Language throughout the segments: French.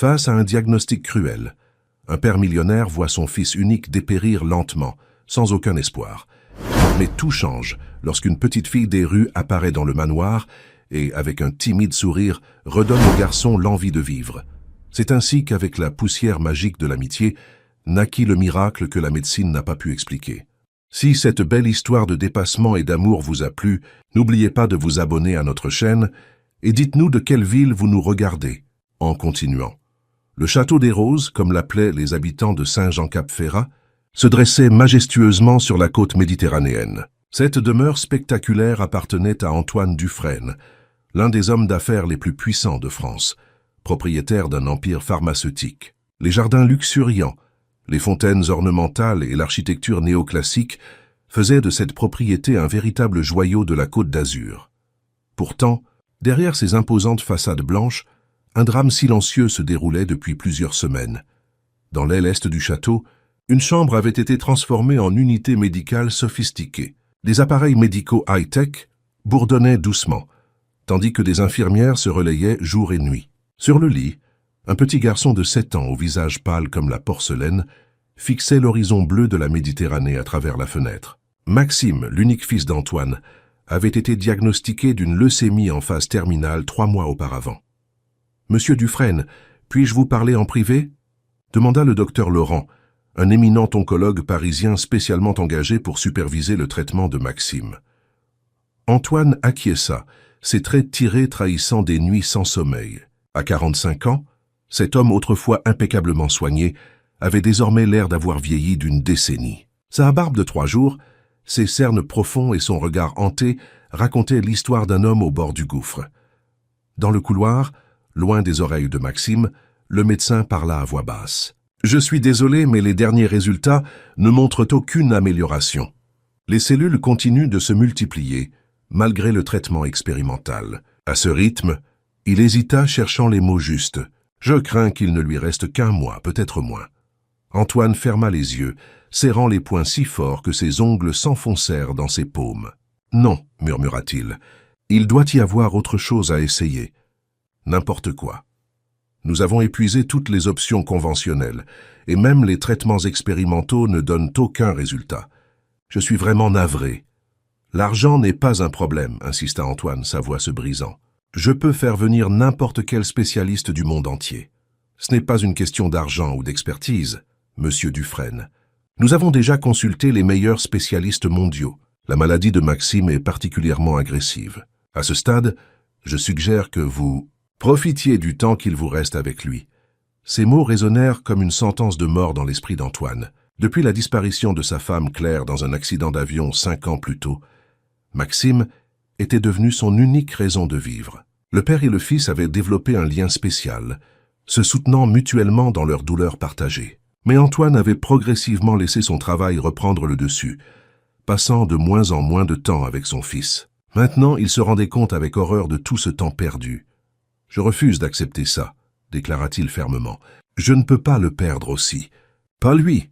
Face à un diagnostic cruel, un père millionnaire voit son fils unique dépérir lentement, sans aucun espoir. Mais tout change lorsqu'une petite fille des rues apparaît dans le manoir et, avec un timide sourire, redonne au garçon l'envie de vivre. C'est ainsi qu'avec la poussière magique de l'amitié, naquit le miracle que la médecine n'a pas pu expliquer. Si cette belle histoire de dépassement et d'amour vous a plu, n'oubliez pas de vous abonner à notre chaîne et dites-nous de quelle ville vous nous regardez, en continuant. Le château des Roses, comme l'appelaient les habitants de Saint-Jean-Cap-Ferrat, se dressait majestueusement sur la côte méditerranéenne. Cette demeure spectaculaire appartenait à Antoine Dufresne, l'un des hommes d'affaires les plus puissants de France, propriétaire d'un empire pharmaceutique. Les jardins luxuriants, les fontaines ornementales et l'architecture néoclassique faisaient de cette propriété un véritable joyau de la Côte d'Azur. Pourtant, derrière ces imposantes façades blanches, un drame silencieux se déroulait depuis plusieurs semaines. Dans l'aile est du château, une chambre avait été transformée en unité médicale sophistiquée. Des appareils médicaux high-tech bourdonnaient doucement, tandis que des infirmières se relayaient jour et nuit. Sur le lit, un petit garçon de 7 ans au visage pâle comme la porcelaine fixait l'horizon bleu de la Méditerranée à travers la fenêtre. Maxime, l'unique fils d'Antoine, avait été diagnostiqué d'une leucémie en phase terminale 3 mois auparavant. « Monsieur Dufresne, puis-je vous parler en privé ?» demanda le docteur Laurent, un éminent oncologue parisien spécialement engagé pour superviser le traitement de Maxime. Antoine acquiesça, ses traits tirés trahissant des nuits sans sommeil. À 45 ans, cet homme autrefois impeccablement soigné avait désormais l'air d'avoir vieilli d'une décennie. Sa barbe de 3 jours, ses cernes profonds et son regard hanté racontaient l'histoire d'un homme au bord du gouffre. Dans le couloir, loin des oreilles de Maxime, le médecin parla à voix basse. « Je suis désolé, mais les derniers résultats ne montrent aucune amélioration. Les cellules continuent de se multiplier, malgré le traitement expérimental. À ce rythme, il hésita cherchant les mots justes. Je crains qu'il ne lui reste qu'1 mois, peut-être moins. » Antoine ferma les yeux, serrant les poings si fort que ses ongles s'enfoncèrent dans ses paumes. « Non, murmura-t-il, il doit y avoir autre chose à essayer. N'importe quoi. Nous avons épuisé toutes les options conventionnelles, et même les traitements expérimentaux ne donnent aucun résultat. Je suis vraiment navré. »« L'argent n'est pas un problème, » insista Antoine, sa voix se brisant. « Je peux faire venir n'importe quel spécialiste du monde entier. Ce n'est pas une question d'argent ou d'expertise, monsieur Dufresne. Nous avons déjà consulté les meilleurs spécialistes mondiaux. La maladie de Maxime est particulièrement agressive. À ce stade, je suggère que vous profitiez du temps qu'il vous reste avec lui. » Ces mots résonnèrent comme une sentence de mort dans l'esprit d'Antoine. Depuis la disparition de sa femme Claire dans un accident d'avion 5 ans plus tôt, Maxime était devenu son unique raison de vivre. Le père et le fils avaient développé un lien spécial, se soutenant mutuellement dans leur douleur partagée. Mais Antoine avait progressivement laissé son travail reprendre le dessus, passant de moins en moins de temps avec son fils. Maintenant, il se rendait compte avec horreur de tout ce temps perdu. « Je refuse d'accepter ça, » déclara-t-il fermement. « Je ne peux pas le perdre aussi. »« Pas lui !»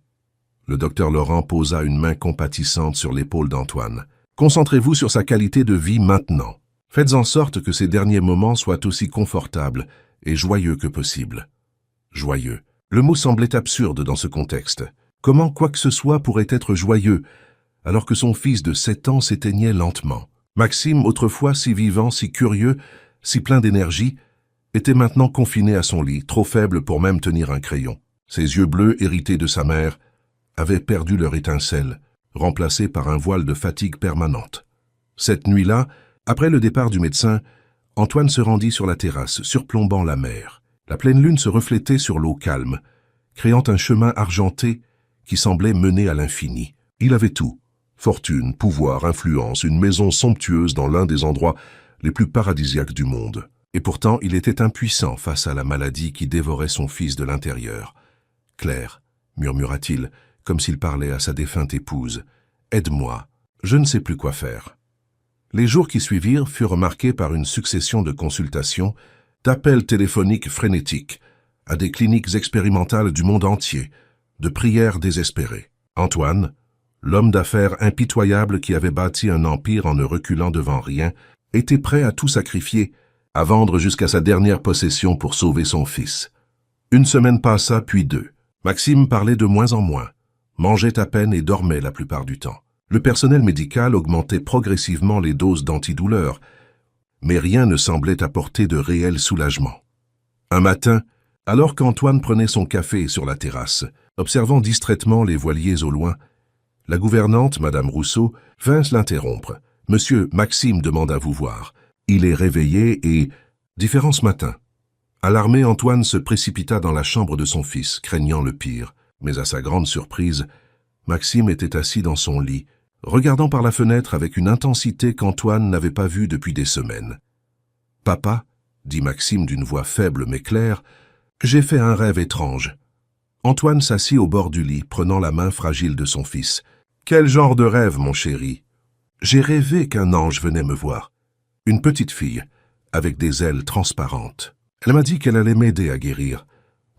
Le docteur Laurent posa une main compatissante sur l'épaule d'Antoine. « Concentrez-vous sur sa qualité de vie maintenant. Faites en sorte que ces derniers moments soient aussi confortables et joyeux que possible. » Joyeux. Le mot semblait absurde dans ce contexte. Comment quoi que ce soit pourrait être joyeux, alors que son fils de 7 ans s'éteignait lentement? Maxime, autrefois si vivant, si curieux, si plein d'énergie, était maintenant confiné à son lit, trop faible pour même tenir un crayon. Ses yeux bleus, hérités de sa mère, avaient perdu leur étincelle, remplacée par un voile de fatigue permanente. Cette nuit-là, après le départ du médecin, Antoine se rendit sur la terrasse, surplombant la mer. La pleine lune se reflétait sur l'eau calme, créant un chemin argenté qui semblait mener à l'infini. Il avait tout. Fortune, pouvoir, influence, une maison somptueuse dans l'un des endroits les plus paradisiaques du monde. Et pourtant, il était impuissant face à la maladie qui dévorait son fils de l'intérieur. « Claire, » murmura-t-il, comme s'il parlait à sa défunte épouse, « aide-moi, je ne sais plus quoi faire. » Les jours qui suivirent furent marqués par une succession de consultations, d'appels téléphoniques frénétiques, à des cliniques expérimentales du monde entier, de prières désespérées. Antoine, l'homme d'affaires impitoyable qui avait bâti un empire en ne reculant devant rien, était prêt à tout sacrifier, à vendre jusqu'à sa dernière possession pour sauver son fils. Une semaine passa, puis deux. Maxime parlait de moins en moins, mangeait à peine et dormait la plupart du temps. Le personnel médical augmentait progressivement les doses d'antidouleurs, mais rien ne semblait apporter de réel soulagement. Un matin, alors qu'Antoine prenait son café sur la terrasse, observant distraitement les voiliers au loin, la gouvernante, Madame Rousseau, vint l'interrompre. « Monsieur, Maxime demande à vous voir. Il est réveillé et... différent ce matin. » Alarmé, Antoine se précipita dans la chambre de son fils, craignant le pire. Mais à sa grande surprise, Maxime était assis dans son lit, regardant par la fenêtre avec une intensité qu'Antoine n'avait pas vue depuis des semaines. « Papa, dit Maxime d'une voix faible mais claire, j'ai fait un rêve étrange. » Antoine s'assit au bord du lit, prenant la main fragile de son fils. « Quel genre de rêve, mon chéri? » J'ai rêvé qu'un ange venait me voir. Une petite fille, avec des ailes transparentes. Elle m'a dit qu'elle allait m'aider à guérir.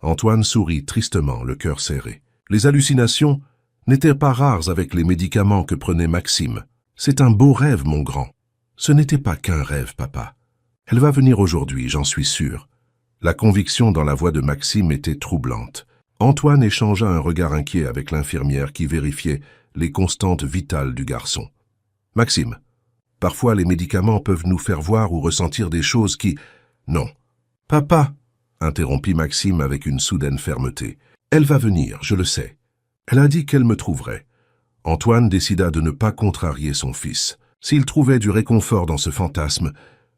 Antoine sourit tristement, le cœur serré. Les hallucinations n'étaient pas rares avec les médicaments que prenait Maxime. C'est un beau rêve, mon grand. Ce n'était pas qu'un rêve, papa. Elle va venir aujourd'hui, j'en suis sûr. La conviction dans la voix de Maxime était troublante. Antoine échangea un regard inquiet avec l'infirmière qui vérifiait les constantes vitales du garçon. « Maxime, parfois les médicaments peuvent nous faire voir ou ressentir des choses qui... » « Non. »« Papa, » interrompit Maxime avec une soudaine fermeté. « Elle va venir, je le sais. Elle a dit qu'elle me trouverait. » Antoine décida de ne pas contrarier son fils. S'il trouvait du réconfort dans ce fantasme,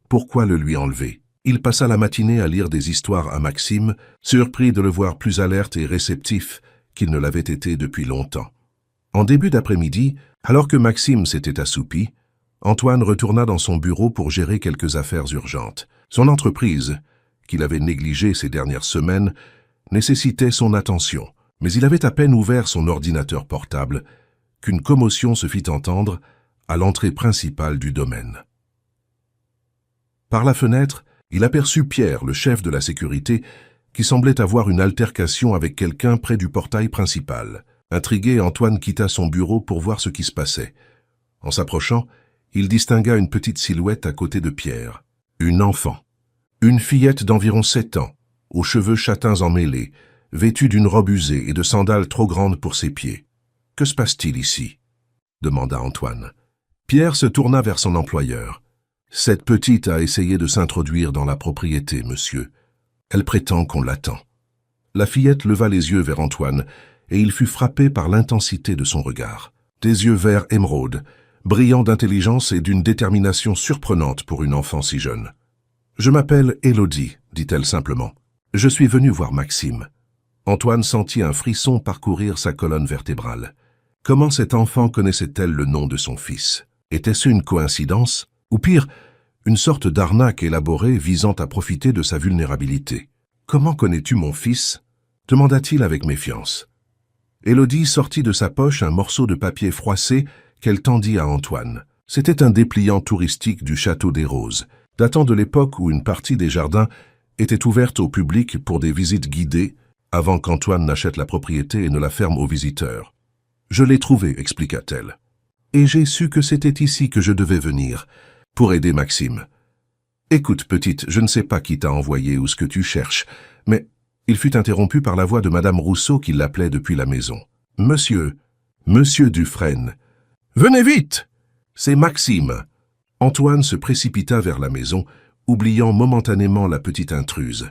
pourquoi le lui enlever? Il passa la matinée à lire des histoires à Maxime, surpris de le voir plus alerte et réceptif qu'il ne l'avait été depuis longtemps. En début d'après-midi, alors que Maxime s'était assoupi, Antoine retourna dans son bureau pour gérer quelques affaires urgentes. Son entreprise, qu'il avait négligée ces dernières semaines, nécessitait son attention, mais il avait à peine ouvert son ordinateur portable qu'une commotion se fit entendre à l'entrée principale du domaine. Par la fenêtre, il aperçut Pierre, le chef de la sécurité, qui semblait avoir une altercation avec quelqu'un près du portail principal. Intrigué, Antoine quitta son bureau pour voir ce qui se passait. En s'approchant, il distingua une petite silhouette à côté de Pierre. Une enfant. Une fillette d'environ 7 ans, aux cheveux châtains emmêlés, vêtue d'une robe usée et de sandales trop grandes pour ses pieds. « Que se passe-t-il ici » demanda Antoine. Pierre se tourna vers son employeur. « Cette petite a essayé de s'introduire dans la propriété, monsieur. Elle prétend qu'on l'attend. » La fillette leva les yeux vers Antoine, et il fut frappé par l'intensité de son regard. Des yeux verts émeraude, brillants d'intelligence et d'une détermination surprenante pour une enfant si jeune. « Je m'appelle Élodie, dit-elle simplement. Je suis venue voir Maxime. » Antoine sentit un frisson parcourir sa colonne vertébrale. Comment cette enfant connaissait-elle le nom de son fils? Était-ce une coïncidence? Ou pire, une sorte d'arnaque élaborée visant à profiter de sa vulnérabilité? « Comment connais-tu mon fils » demanda-t-il avec méfiance. Élodie sortit de sa poche un morceau de papier froissé qu'elle tendit à Antoine. C'était un dépliant touristique du Château des Roses, datant de l'époque où une partie des jardins était ouverte au public pour des visites guidées, avant qu'Antoine n'achète la propriété et ne la ferme aux visiteurs. « Je l'ai trouvé, expliqua-t-elle. Et j'ai su que c'était ici que je devais venir, pour aider Maxime. Écoute, petite, je ne sais pas qui t'a envoyé ou ce que tu cherches, mais... » Il fut interrompu par la voix de Madame Rousseau qui l'appelait depuis la maison. « Monsieur Dufresne. Venez vite! C'est Maxime. » Antoine se précipita vers la maison, oubliant momentanément la petite intruse.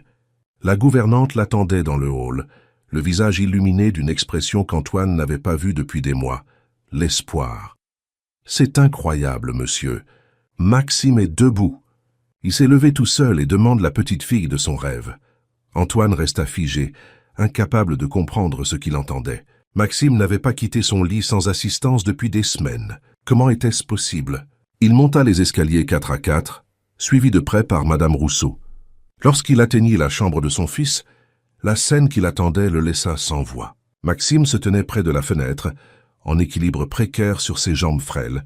La gouvernante l'attendait dans le hall, le visage illuminé d'une expression qu'Antoine n'avait pas vue depuis des mois, l'espoir. « C'est incroyable, monsieur. Maxime est debout. Il s'est levé tout seul et demande la petite fille de son rêve. » Antoine resta figé, incapable de comprendre ce qu'il entendait. Maxime n'avait pas quitté son lit sans assistance depuis des semaines. Comment était-ce possible? Il monta les escaliers 4 à 4, suivi de près par Madame Rousseau. Lorsqu'il atteignit la chambre de son fils, la scène qui l'attendait le laissa sans voix. Maxime se tenait près de la fenêtre, en équilibre précaire sur ses jambes frêles,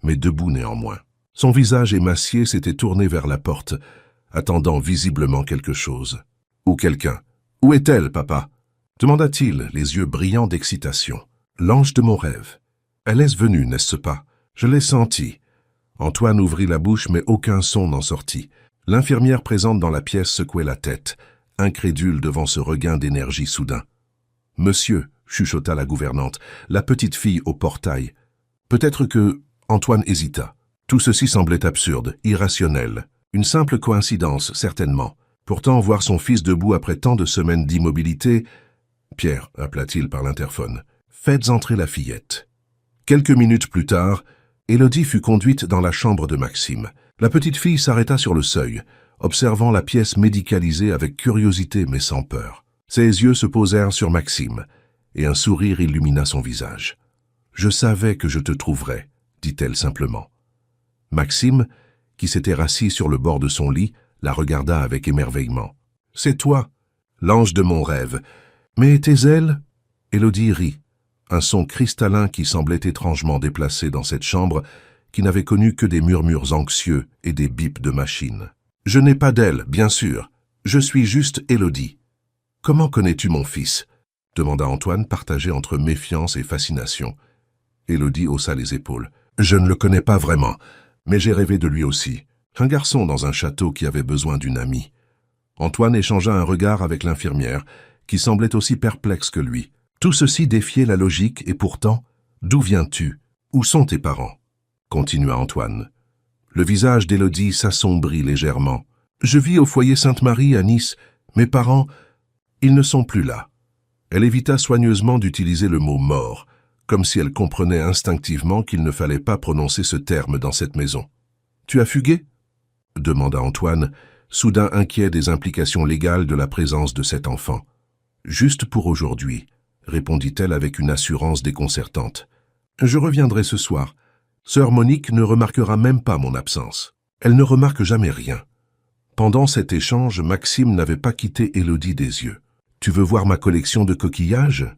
mais debout néanmoins. Son visage émacié s'était tourné vers la porte, attendant visiblement quelque chose. Ou quelqu'un. « Où est-elle, papa » demanda-t-il, les yeux brillants d'excitation. « L'ange de mon rêve. Elle est venue, n'est-ce pas? Je l'ai sentie. » Antoine ouvrit la bouche, mais aucun son n'en sortit. L'infirmière présente dans la pièce secouait la tête, incrédule devant ce regain d'énergie soudain. « Monsieur, » chuchota la gouvernante, la petite fille au portail. Peut-être que... Antoine hésita. Tout ceci semblait absurde, irrationnel. Une simple coïncidence, certainement. Pourtant, voir son fils debout après tant de semaines d'immobilité... « Pierre, » appela-t-il par l'interphone, « faites entrer la fillette. » Quelques minutes plus tard, Élodie fut conduite dans la chambre de Maxime. La petite fille s'arrêta sur le seuil, observant la pièce médicalisée avec curiosité mais sans peur. Ses yeux se posèrent sur Maxime, et un sourire illumina son visage. « Je savais que je te trouverais, » dit-elle simplement. Maxime, qui s'était rassis sur le bord de son lit, la regarda avec émerveillement. « C'est toi, l'ange de mon rêve. Mais tes ailes ?» Élodie rit, un son cristallin qui semblait étrangement déplacé dans cette chambre qui n'avait connu que des murmures anxieux et des bips de machine. « Je n'ai pas d'ailes, bien sûr. Je suis juste Élodie. »« Comment connais-tu mon fils ?» demanda Antoine, partagé entre méfiance et fascination. Élodie haussa les épaules. « Je ne le connais pas vraiment, mais j'ai rêvé de lui aussi. Un garçon dans un château qui avait besoin d'une amie. » Antoine échangea un regard avec l'infirmière, qui semblait aussi perplexe que lui. Tout ceci défiait la logique et pourtant, d'où viens-tu? Où sont tes parents? Continua Antoine. Le visage d'Élodie s'assombrit légèrement. Je vis au foyer Sainte-Marie à Nice. Mes parents, ils ne sont plus là. Elle évita soigneusement d'utiliser le mot mort, comme si elle comprenait instinctivement qu'il ne fallait pas prononcer ce terme dans cette maison. Tu as fugué? Demanda Antoine, soudain inquiet des implications légales de la présence de cet enfant. Juste pour aujourd'hui, répondit-elle avec une assurance déconcertante. Je reviendrai ce soir. Sœur Monique ne remarquera même pas mon absence. Elle ne remarque jamais rien. Pendant cet échange, Maxime n'avait pas quitté Élodie des yeux. Tu veux voir ma collection de coquillages?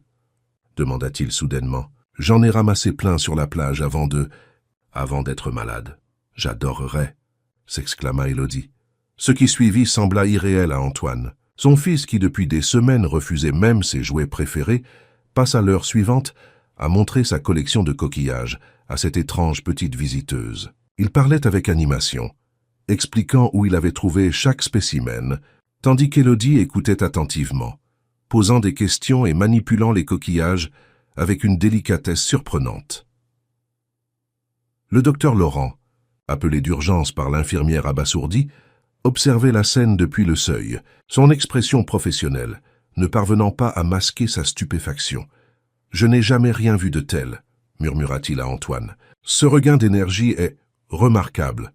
Demanda-t-il soudainement. J'en ai ramassé plein sur la plage avant d'être malade. J'adorerais, s'exclama Élodie. Ce qui suivit sembla irréel à Antoine. Son fils, qui depuis des semaines refusait même ses jouets préférés, passe à l'heure suivante à montrer sa collection de coquillages à cette étrange petite visiteuse. Il parlait avec animation, expliquant où il avait trouvé chaque spécimen, tandis qu'Élodie écoutait attentivement, posant des questions et manipulant les coquillages avec une délicatesse surprenante. Le docteur Laurent, appelé d'urgence par l'infirmière abasourdie, observait la scène depuis le seuil, son expression professionnelle, ne parvenant pas à masquer sa stupéfaction. « Je n'ai jamais rien vu de tel », murmura-t-il à Antoine. « Ce regain d'énergie est remarquable.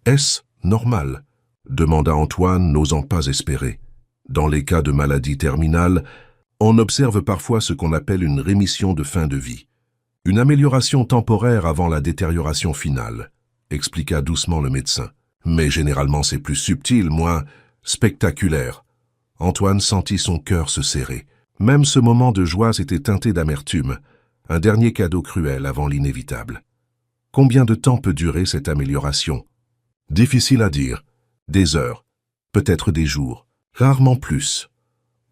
Est-ce normal ?» demanda Antoine, n'osant pas espérer. Dans les cas de maladie terminale, on observe parfois ce qu'on appelle une rémission de fin de vie. Une amélioration temporaire avant la détérioration finale, expliqua doucement le médecin. Mais généralement c'est plus subtil, moins spectaculaire. Antoine sentit son cœur se serrer. Même ce moment de joie s'était teinté d'amertume, un dernier cadeau cruel avant l'inévitable. Combien de temps peut durer cette amélioration? Difficile à dire. Des heures, peut-être des jours, rarement plus.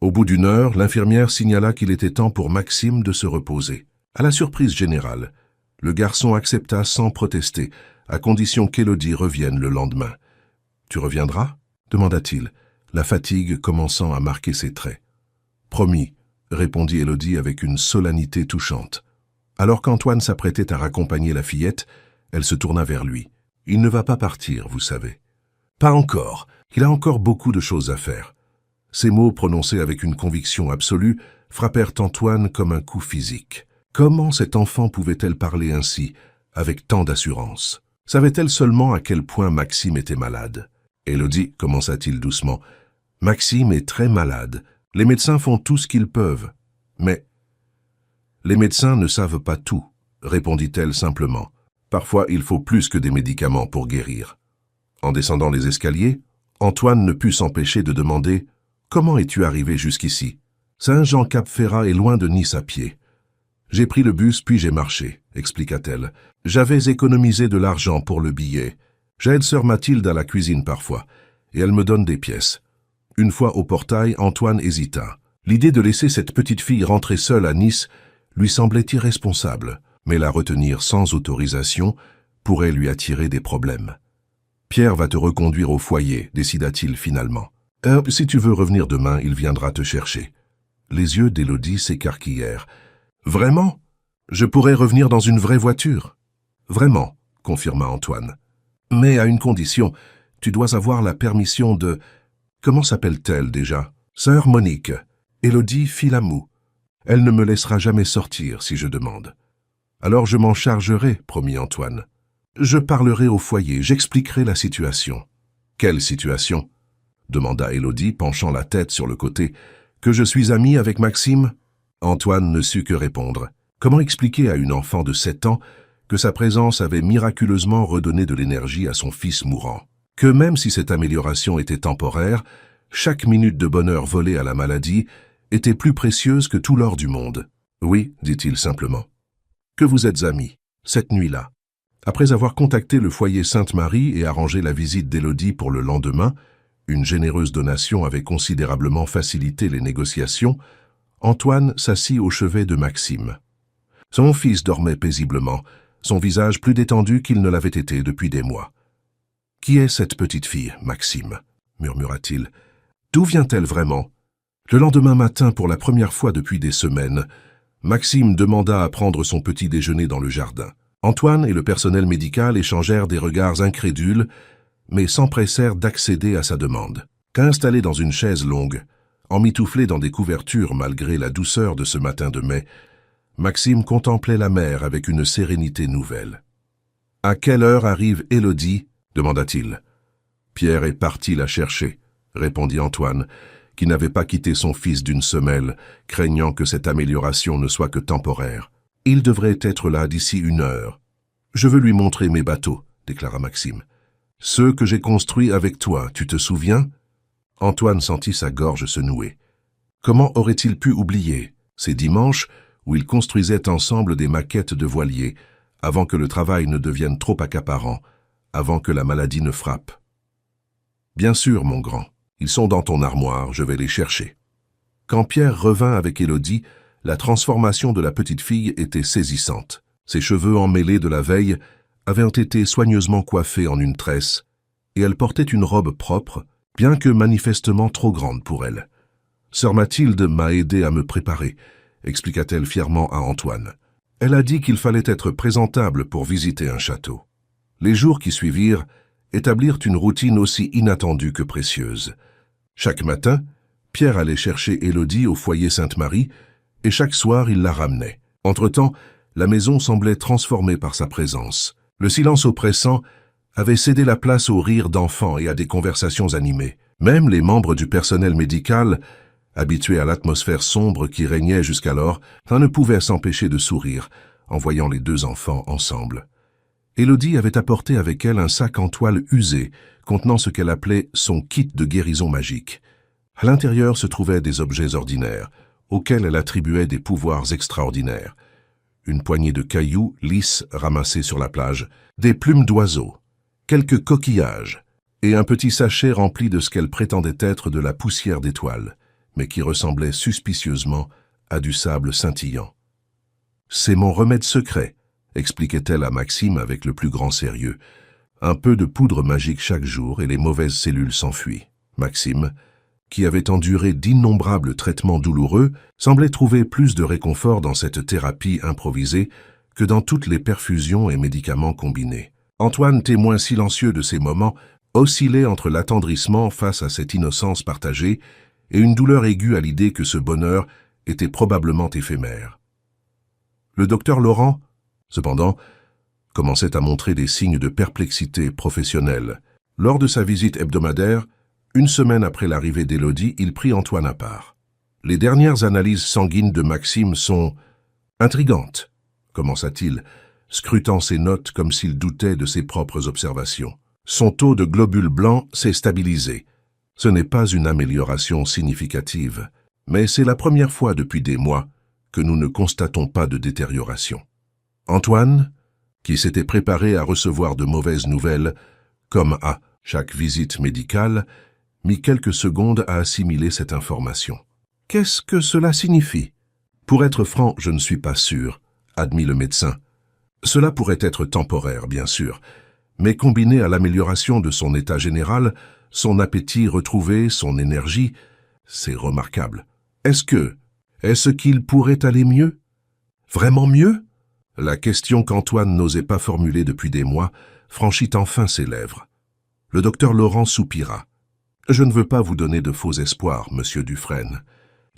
Au bout d'une heure, l'infirmière signala qu'il était temps pour Maxime de se reposer. À la surprise générale, le garçon accepta sans protester, à condition qu'Élodie revienne le lendemain. « Tu reviendras ?» demanda-t-il, la fatigue commençant à marquer ses traits. « Promis », répondit Élodie avec une solennité touchante. Alors qu'Antoine s'apprêtait à raccompagner la fillette, elle se tourna vers lui. « Il ne va pas partir, vous savez. »« Pas encore. Il a encore beaucoup de choses à faire. » Ces mots, prononcés avec une conviction absolue, frappèrent Antoine comme un coup physique. Comment cette enfant pouvait-elle parler ainsi, avec tant d'assurance? Savait-elle seulement à quel point Maxime était malade? Élodie, commença-t-il doucement, « Maxime est très malade. Les médecins font tout ce qu'ils peuvent. Mais les médecins ne savent pas tout, » répondit-elle simplement. « Parfois, il faut plus que des médicaments pour guérir. » En descendant les escaliers, Antoine ne put s'empêcher de demander « Comment es-tu arrivé jusqu'ici ?»« Saint-Jean-Cap-Ferrat est loin de Nice à pied. J'ai pris le bus puis j'ai marché, » expliqua-t-elle. « J'avais économisé de l'argent pour le billet. J'aide sœur Mathilde à la cuisine parfois, et elle me donne des pièces. » Une fois au portail, Antoine hésita. L'idée de laisser cette petite fille rentrer seule à Nice lui semblait irresponsable, mais la retenir sans autorisation pourrait lui attirer des problèmes. « Pierre va te reconduire au foyer, » décida-t-il finalement. Si tu veux revenir demain, il viendra te chercher. » Les yeux d'Élodie s'écarquillèrent. « Vraiment? Je pourrais revenir dans une vraie voiture? »« Vraiment, » confirma Antoine. « Mais à une condition, tu dois avoir la permission de... Comment s'appelle-t-elle déjà? Sœur Monique. » Élodie fit la moue. « Elle ne me laissera jamais sortir si je demande. »« Alors je m'en chargerai, promit Antoine. Je parlerai au foyer, j'expliquerai la situation. »« Quelle situation ?» demanda Élodie, penchant la tête sur le côté. « Que je suis ami avec Maxime ?» Antoine ne sut que répondre. Comment expliquer à une enfant de 7 ans que sa présence avait miraculeusement redonné de l'énergie à son fils mourant? Que même si cette amélioration était temporaire, chaque minute de bonheur volée à la maladie était plus précieuse que tout l'or du monde. « Oui, dit-il simplement. Que vous êtes amis, cette nuit-là. » Après avoir contacté le foyer Sainte-Marie et arrangé la visite d'Élodie pour le lendemain, une généreuse donation avait considérablement facilité les négociations, Antoine s'assit au chevet de Maxime. Son fils dormait paisiblement, son visage plus détendu qu'il ne l'avait été depuis des mois. « Qui est cette petite fille, Maxime ?» murmura-t-il. « D'où vient-elle vraiment ?» Le lendemain matin, pour la première fois depuis des semaines, Maxime demanda à prendre son petit déjeuner dans le jardin. Antoine et le personnel médical échangèrent des regards incrédules, mais s'empressèrent d'accéder à sa demande. Installé dans une chaise longue, emmitouflé dans des couvertures malgré la douceur de ce matin de mai, Maxime contemplait la mer avec une sérénité nouvelle. « À quelle heure arrive Élodie ?» demanda-t-il. « Pierre est parti la chercher, » répondit Antoine, qui n'avait pas quitté son fils d'une semelle, craignant que cette amélioration ne soit que temporaire. « Il devrait être là d'ici 1 heure. »« Je veux lui montrer mes bateaux, » déclara Maxime. « Ceux que j'ai construits avec toi, tu te souviens ?» Antoine sentit sa gorge se nouer. Comment aurait-il pu oublier ces dimanches où ils construisaient ensemble des maquettes de voiliers, avant que le travail ne devienne trop accaparant, avant que la maladie ne frappe? « Bien sûr, mon grand, ils sont dans ton armoire, je vais les chercher. » Quand Pierre revint avec Élodie, la transformation de la petite fille était saisissante. Ses cheveux emmêlés de la veille avaient été soigneusement coiffés en une tresse, et elle portait une robe propre, bien que manifestement trop grande pour elle. « Sœur Mathilde m'a aidé à me préparer, » expliqua-t-elle fièrement à Antoine. Elle a dit qu'il fallait être présentable pour visiter un château. Les jours qui suivirent établirent une routine aussi inattendue que précieuse. Chaque matin, Pierre allait chercher Élodie au foyer Sainte-Marie, et chaque soir il la ramenait. Entre-temps, la maison semblait transformée par sa présence. Le silence oppressant avait cédé la place aux rires d'enfants et à des conversations animées. Même les membres du personnel médical, habitués à l'atmosphère sombre qui régnait jusqu'alors, ne pouvaient s'empêcher de sourire en voyant les 2 enfants ensemble. Élodie avait apporté avec elle un sac en toile usé contenant ce qu'elle appelait son kit de guérison magique. À l'intérieur se trouvaient des objets ordinaires, auxquels elle attribuait des pouvoirs extraordinaires. Une poignée de cailloux lisses ramassés sur la plage, des plumes d'oiseaux, quelques coquillages et un petit sachet rempli de ce qu'elle prétendait être de la poussière d'étoiles, mais qui ressemblait suspicieusement à du sable scintillant. « C'est mon remède secret », expliquait-elle à Maxime avec le plus grand sérieux. « Un peu de poudre magique chaque jour et les mauvaises cellules s'enfuient. » Maxime, qui avait enduré d'innombrables traitements douloureux, semblait trouver plus de réconfort dans cette thérapie improvisée que dans toutes les perfusions et médicaments combinés. Antoine, témoin silencieux de ces moments, oscillait entre l'attendrissement face à cette innocence partagée et une douleur aiguë à l'idée que ce bonheur était probablement éphémère. Le docteur Laurent, cependant, commençait à montrer des signes de perplexité professionnelle. Lors de sa visite hebdomadaire, 1 semaine après l'arrivée d'Élodie, il prit Antoine à part. « Les dernières analyses sanguines de Maxime sont intrigantes, » commença-t-il, scrutant ses notes comme s'il doutait de ses propres observations. « Son taux de globules blancs s'est stabilisé. Ce n'est pas une amélioration significative, mais c'est la première fois depuis des mois que nous ne constatons pas de détérioration. » Antoine, qui s'était préparé à recevoir de mauvaises nouvelles, comme à chaque visite médicale, mit quelques secondes à assimiler cette information. « Qu'est-ce que cela signifie ?»« Pour être franc, je ne suis pas sûr, » admit le médecin. « Cela pourrait être temporaire, bien sûr, mais combiné à l'amélioration de son état général, son appétit retrouvé, son énergie. C'est remarquable. Est-ce qu'il pourrait aller mieux? Vraiment mieux? La question qu'Antoine n'osait pas formuler depuis des mois franchit enfin ses lèvres. Le docteur Laurent soupira. « Je ne veux pas vous donner de faux espoirs, monsieur Dufresne.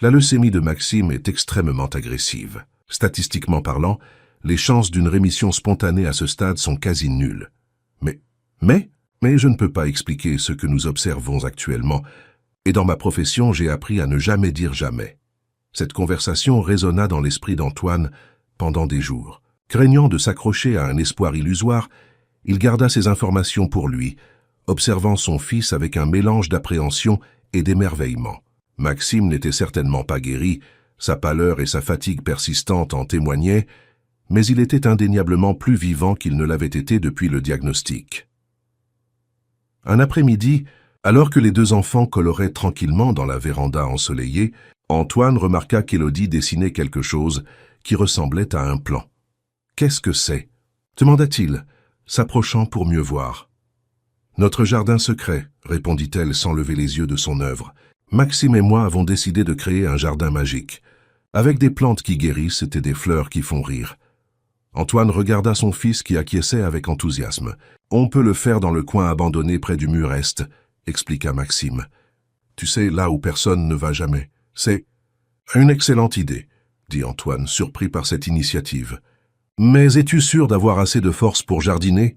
La leucémie de Maxime est extrêmement agressive. Statistiquement parlant, les chances d'une rémission spontanée à ce stade sont quasi nulles. Mais je ne peux pas expliquer ce que nous observons actuellement, et dans ma profession, j'ai appris à ne jamais dire jamais. » Cette conversation résonna dans l'esprit d'Antoine pendant des jours. Craignant de s'accrocher à un espoir illusoire, il garda ces informations pour lui, observant son fils avec un mélange d'appréhension et d'émerveillement. Maxime n'était certainement pas guéri, sa pâleur et sa fatigue persistante en témoignaient, mais il était indéniablement plus vivant qu'il ne l'avait été depuis le diagnostic. Un après-midi, alors que les deux enfants coloraient tranquillement dans la véranda ensoleillée, Antoine remarqua qu'Élodie dessinait quelque chose qui ressemblait à un plan. « Qu'est-ce que c'est » demanda-t-il, s'approchant pour mieux voir. « Notre jardin secret » répondit-elle sans lever les yeux de son œuvre. « Maxime et moi avons décidé de créer un jardin magique, avec des plantes qui guérissent et des fleurs qui font rire. » Antoine regarda son fils qui acquiesçait avec enthousiasme. « On peut le faire dans le coin abandonné près du mur est, » expliqua Maxime. « Tu sais, là où personne ne va jamais. C'est une excellente idée, » dit Antoine, surpris par cette initiative. « Mais es-tu sûr d'avoir assez de force pour jardiner? »«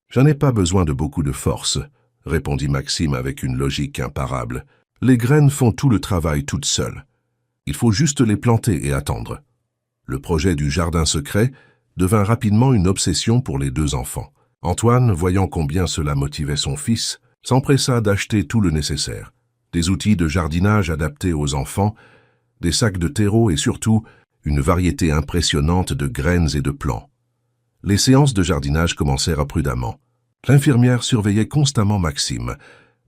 Je n'ai pas besoin de beaucoup de force, » répondit Maxime avec une logique imparable. « Les graines font tout le travail toutes seules. Il faut juste les planter et attendre. » Le projet du jardin secret devint rapidement une obsession pour les deux enfants. Antoine, voyant combien cela motivait son fils, s'empressa d'acheter tout le nécessaire. Des outils de jardinage adaptés aux enfants, des sacs de terreau et surtout une variété impressionnante de graines et de plants. Les séances de jardinage commencèrent prudemment. L'infirmière surveillait constamment Maxime,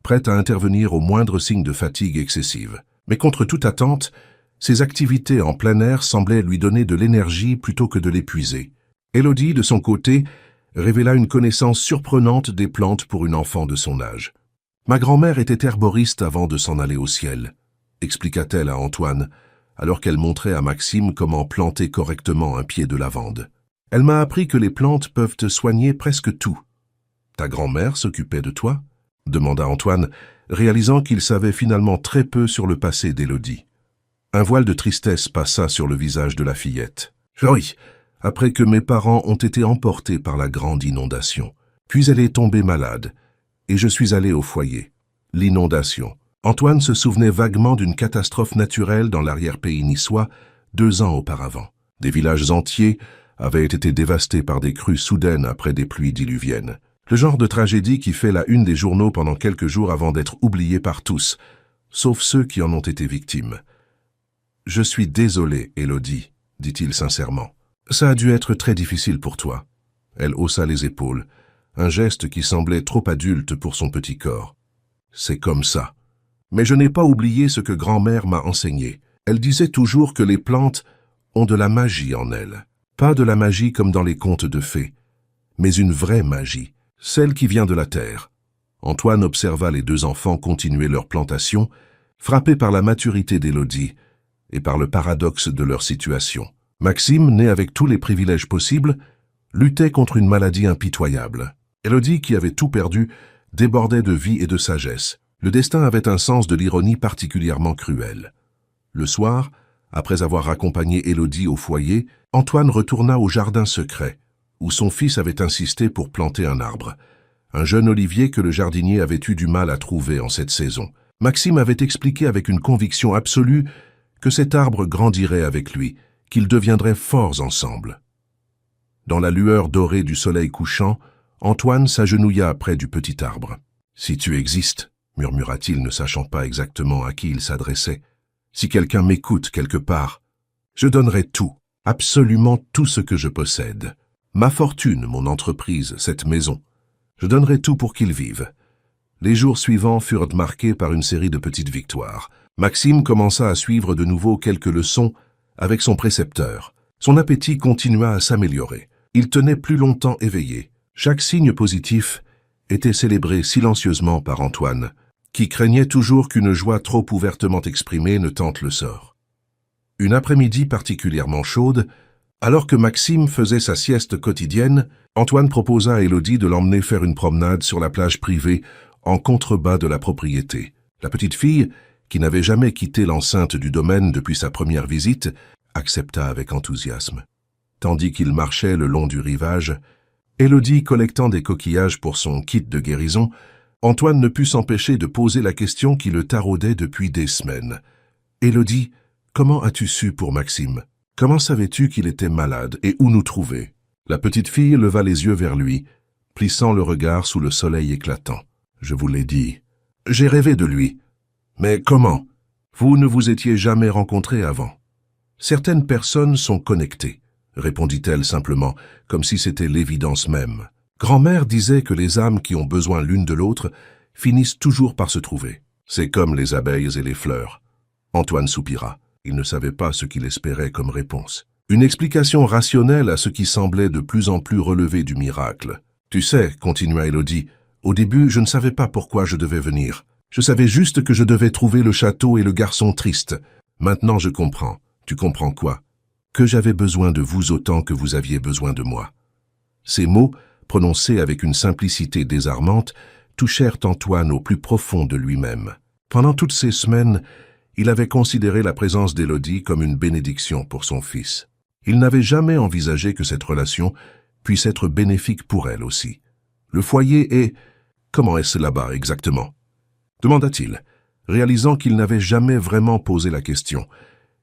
prête à intervenir au moindre signe de fatigue excessive. Mais contre toute attente, ses activités en plein air semblaient lui donner de l'énergie plutôt que de l'épuiser. Élodie, de son côté, révéla une connaissance surprenante des plantes pour une enfant de son âge. « Ma grand-mère était herboriste avant de s'en aller au ciel », expliqua-t-elle à Antoine, alors qu'elle montrait à Maxime comment planter correctement un pied de lavande. « Elle m'a appris que les plantes peuvent te soigner presque tout. »« Ta grand-mère s'occupait de toi ?» demanda Antoine, réalisant qu'il savait finalement très peu sur le passé d'Élodie. Un voile de tristesse passa sur le visage de la fillette. « Oui, après que mes parents ont été emportés par la grande inondation. Puis elle est tombée malade, et je suis allé au foyer. L'inondation. » Antoine se souvenait vaguement d'une catastrophe naturelle dans l'arrière-pays niçois 2 ans auparavant. Des villages entiers avaient été dévastés par des crues soudaines après des pluies diluviennes. Le genre de tragédie qui fait la une des journaux pendant quelques jours avant d'être oublié par tous, sauf ceux qui en ont été victimes. « Je suis désolé, Élodie, » dit-il sincèrement. « Ça a dû être très difficile pour toi. » Elle haussa les épaules, un geste qui semblait trop adulte pour son petit corps. « C'est comme ça. Mais je n'ai pas oublié ce que grand-mère m'a enseigné. Elle disait toujours que les plantes ont de la magie en elles. Pas de la magie comme dans les contes de fées, mais une vraie magie, celle qui vient de la terre. » Antoine observa les deux enfants continuer leur plantation, frappé par la maturité d'Élodie et par le paradoxe de leur situation. Maxime, né avec tous les privilèges possibles, luttait contre une maladie impitoyable. Élodie, qui avait tout perdu, débordait de vie et de sagesse. Le destin avait un sens de l'ironie particulièrement cruel. Le soir, après avoir accompagné Élodie au foyer, Antoine retourna au jardin secret, où son fils avait insisté pour planter un arbre. Un jeune olivier que le jardinier avait eu du mal à trouver en cette saison. Maxime avait expliqué avec une conviction absolue que cet arbre grandirait avec lui, qu'ils deviendraient forts ensemble. Dans la lueur dorée du soleil couchant, Antoine s'agenouilla près du petit arbre. « Si tu existes, » murmura-t-il, ne sachant pas exactement à qui il s'adressait, « si quelqu'un m'écoute quelque part, je donnerai tout, absolument tout ce que je possède. Ma fortune, mon entreprise, cette maison. Je donnerai tout pour qu'ils vivent. » Les jours suivants furent marqués par une série de petites victoires. Maxime commença à suivre de nouveau quelques leçons avec son précepteur. Son appétit continua à s'améliorer. Il tenait plus longtemps éveillé. Chaque signe positif était célébré silencieusement par Antoine, qui craignait toujours qu'une joie trop ouvertement exprimée ne tente le sort. Une après-midi particulièrement chaude, alors que Maxime faisait sa sieste quotidienne, Antoine proposa à Élodie de l'emmener faire une promenade sur la plage privée en contrebas de la propriété. La petite fille, qui n'avait jamais quitté l'enceinte du domaine depuis sa première visite, accepta avec enthousiasme. Tandis qu'il marchait le long du rivage, Élodie collectant des coquillages pour son kit de guérison, Antoine ne put s'empêcher de poser la question qui le taraudait depuis des semaines. « Élodie, comment as-tu su pour Maxime? Comment savais-tu qu'il était malade et où nous trouver ?» La petite fille leva les yeux vers lui, plissant le regard sous le soleil éclatant. « Je vous l'ai dit. J'ai rêvé de lui. Mais comment? Vous ne vous étiez jamais rencontrés avant. » « Certaines personnes sont connectées, » répondit-elle simplement, comme si c'était l'évidence même. Grand-mère disait que les âmes qui ont besoin l'une de l'autre finissent toujours par se trouver. C'est comme les abeilles et les fleurs. Antoine soupira. Il ne savait pas ce qu'il espérait comme réponse. Une explication rationnelle à ce qui semblait de plus en plus relever du miracle. « Tu sais, » continua Élodie, « au début, je ne savais pas pourquoi je devais venir. Je savais juste que je devais trouver le château et le garçon triste. Maintenant, je comprends. Tu comprends quoi? Que j'avais besoin de vous autant que vous aviez besoin de moi. » Ces mots, prononcés avec une simplicité désarmante, touchèrent Antoine au plus profond de lui-même. Pendant toutes ces semaines, il avait considéré la présence d'Élodie comme une bénédiction pour son fils. Il n'avait jamais envisagé que cette relation puisse être bénéfique pour elle aussi. Le foyer est... Comment est-ce là-bas exactement? Demanda-t-il, réalisant qu'il n'avait jamais vraiment posé la question.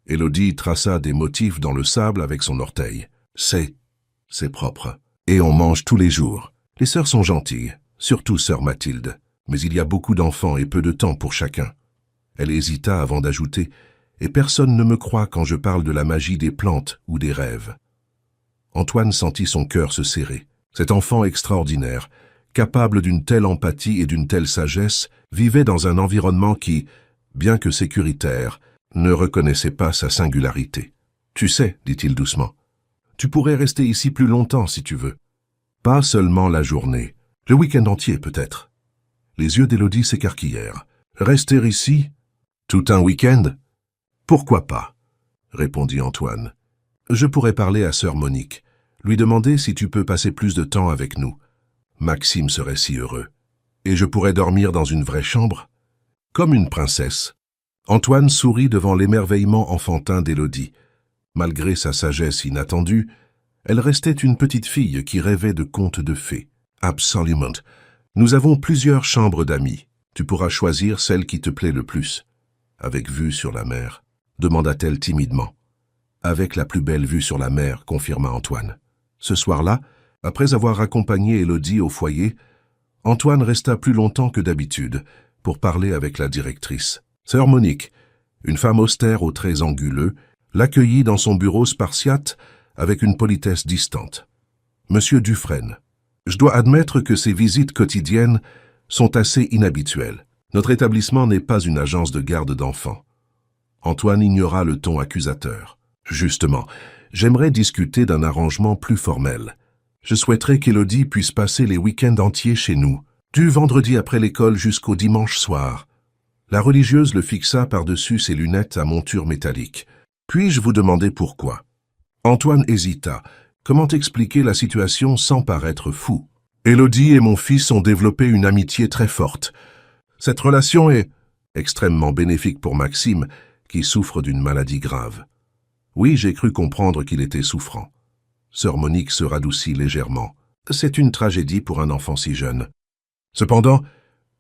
Élodie traça des motifs dans le sable avec son orteil. C'est propre. Et on mange tous les jours. Les sœurs sont gentilles, surtout sœur Mathilde. Mais il y a beaucoup d'enfants et peu de temps pour chacun. Elle hésita avant d'ajouter « Et personne ne me croit quand je parle de la magie des plantes ou des rêves. » Antoine sentit son cœur se serrer. Cet enfant extraordinaire, capable d'une telle empathie et d'une telle sagesse, vivait dans un environnement qui, bien que sécuritaire, ne reconnaissait pas sa singularité. « Tu sais, dit-il doucement, tu pourrais rester ici plus longtemps si tu veux. Pas seulement la journée, le week-end entier peut-être. » Les yeux d'Élodie s'écarquillèrent. « Rester ici? Tout un week-end? Pourquoi pas? » répondit Antoine. « Je pourrais parler à sœur Monique, lui demander si tu peux passer plus de temps avec nous. Maxime serait si heureux. Et je pourrais dormir dans une vraie chambre? Comme une princesse. » Antoine sourit devant l'émerveillement enfantin d'Élodie. Malgré sa sagesse inattendue, elle restait une petite fille qui rêvait de contes de fées. « Absolument. Nous avons plusieurs chambres d'amis. Tu pourras choisir celle qui te plaît le plus. »« Avec vue sur la mer ?» demanda-t-elle timidement. « Avec la plus belle vue sur la mer, » confirma Antoine. Ce soir-là, après avoir accompagné Élodie au foyer, Antoine resta plus longtemps que d'habitude pour parler avec la directrice. Sœur Monique, une femme austère aux traits anguleux, l'accueillit dans son bureau spartiate avec une politesse distante. « Monsieur Dufresne, je dois admettre que ces visites quotidiennes sont assez inhabituelles. Notre établissement n'est pas une agence de garde d'enfants. » Antoine ignora le ton accusateur. « Justement, j'aimerais discuter d'un arrangement plus formel. Je souhaiterais qu'Élodie puisse passer les week-ends entiers chez nous, du vendredi après l'école jusqu'au dimanche soir. » La religieuse le fixa par-dessus ses lunettes à monture métallique. « Puis-je vous demander pourquoi ?» Antoine hésita. Comment expliquer la situation sans paraître fou? « Élodie et mon fils ont développé une amitié très forte. Cette relation est extrêmement bénéfique pour Maxime, qui souffre d'une maladie grave. » Oui, j'ai cru comprendre qu'il était souffrant. Sœur Monique se radoucit légèrement. « C'est une tragédie pour un enfant si jeune. Cependant,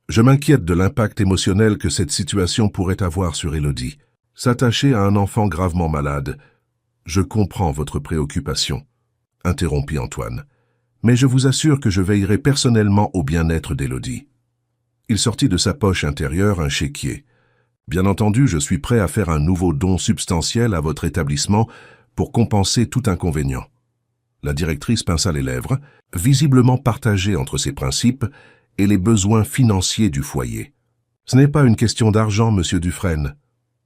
je m'inquiète de l'impact émotionnel que cette situation pourrait avoir sur Élodie. S'attacher à un enfant gravement malade. Je comprends votre préoccupation, » interrompit Antoine. « Mais je vous assure que je veillerai personnellement au bien-être d'Élodie. » Il sortit de sa poche intérieure un chéquier. « Bien entendu, je suis prêt à faire un nouveau don substantiel à votre établissement pour compenser tout inconvénient. » La directrice pinça les lèvres, visiblement partagée entre ses principes et les besoins financiers du foyer. « Ce n'est pas une question d'argent, monsieur Dufresne. »«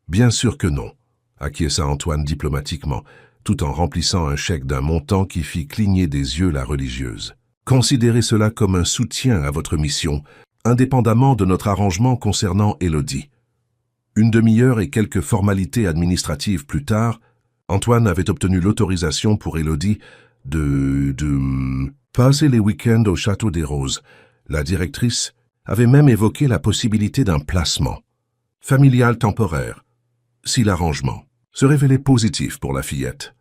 Bien sûr que non, » acquiesça Antoine diplomatiquement, tout en remplissant un chèque d'un montant qui fit cligner des yeux la religieuse. « Considérez cela comme un soutien à votre mission, indépendamment de notre arrangement concernant Élodie. Une demi-heure et quelques formalités administratives plus tard, Antoine avait obtenu l'autorisation pour Élodie de passer les week-ends au Château des Roses. La directrice avait même évoqué la possibilité d'un placement familial temporaire, si l'arrangement se révélait positif pour la fillette.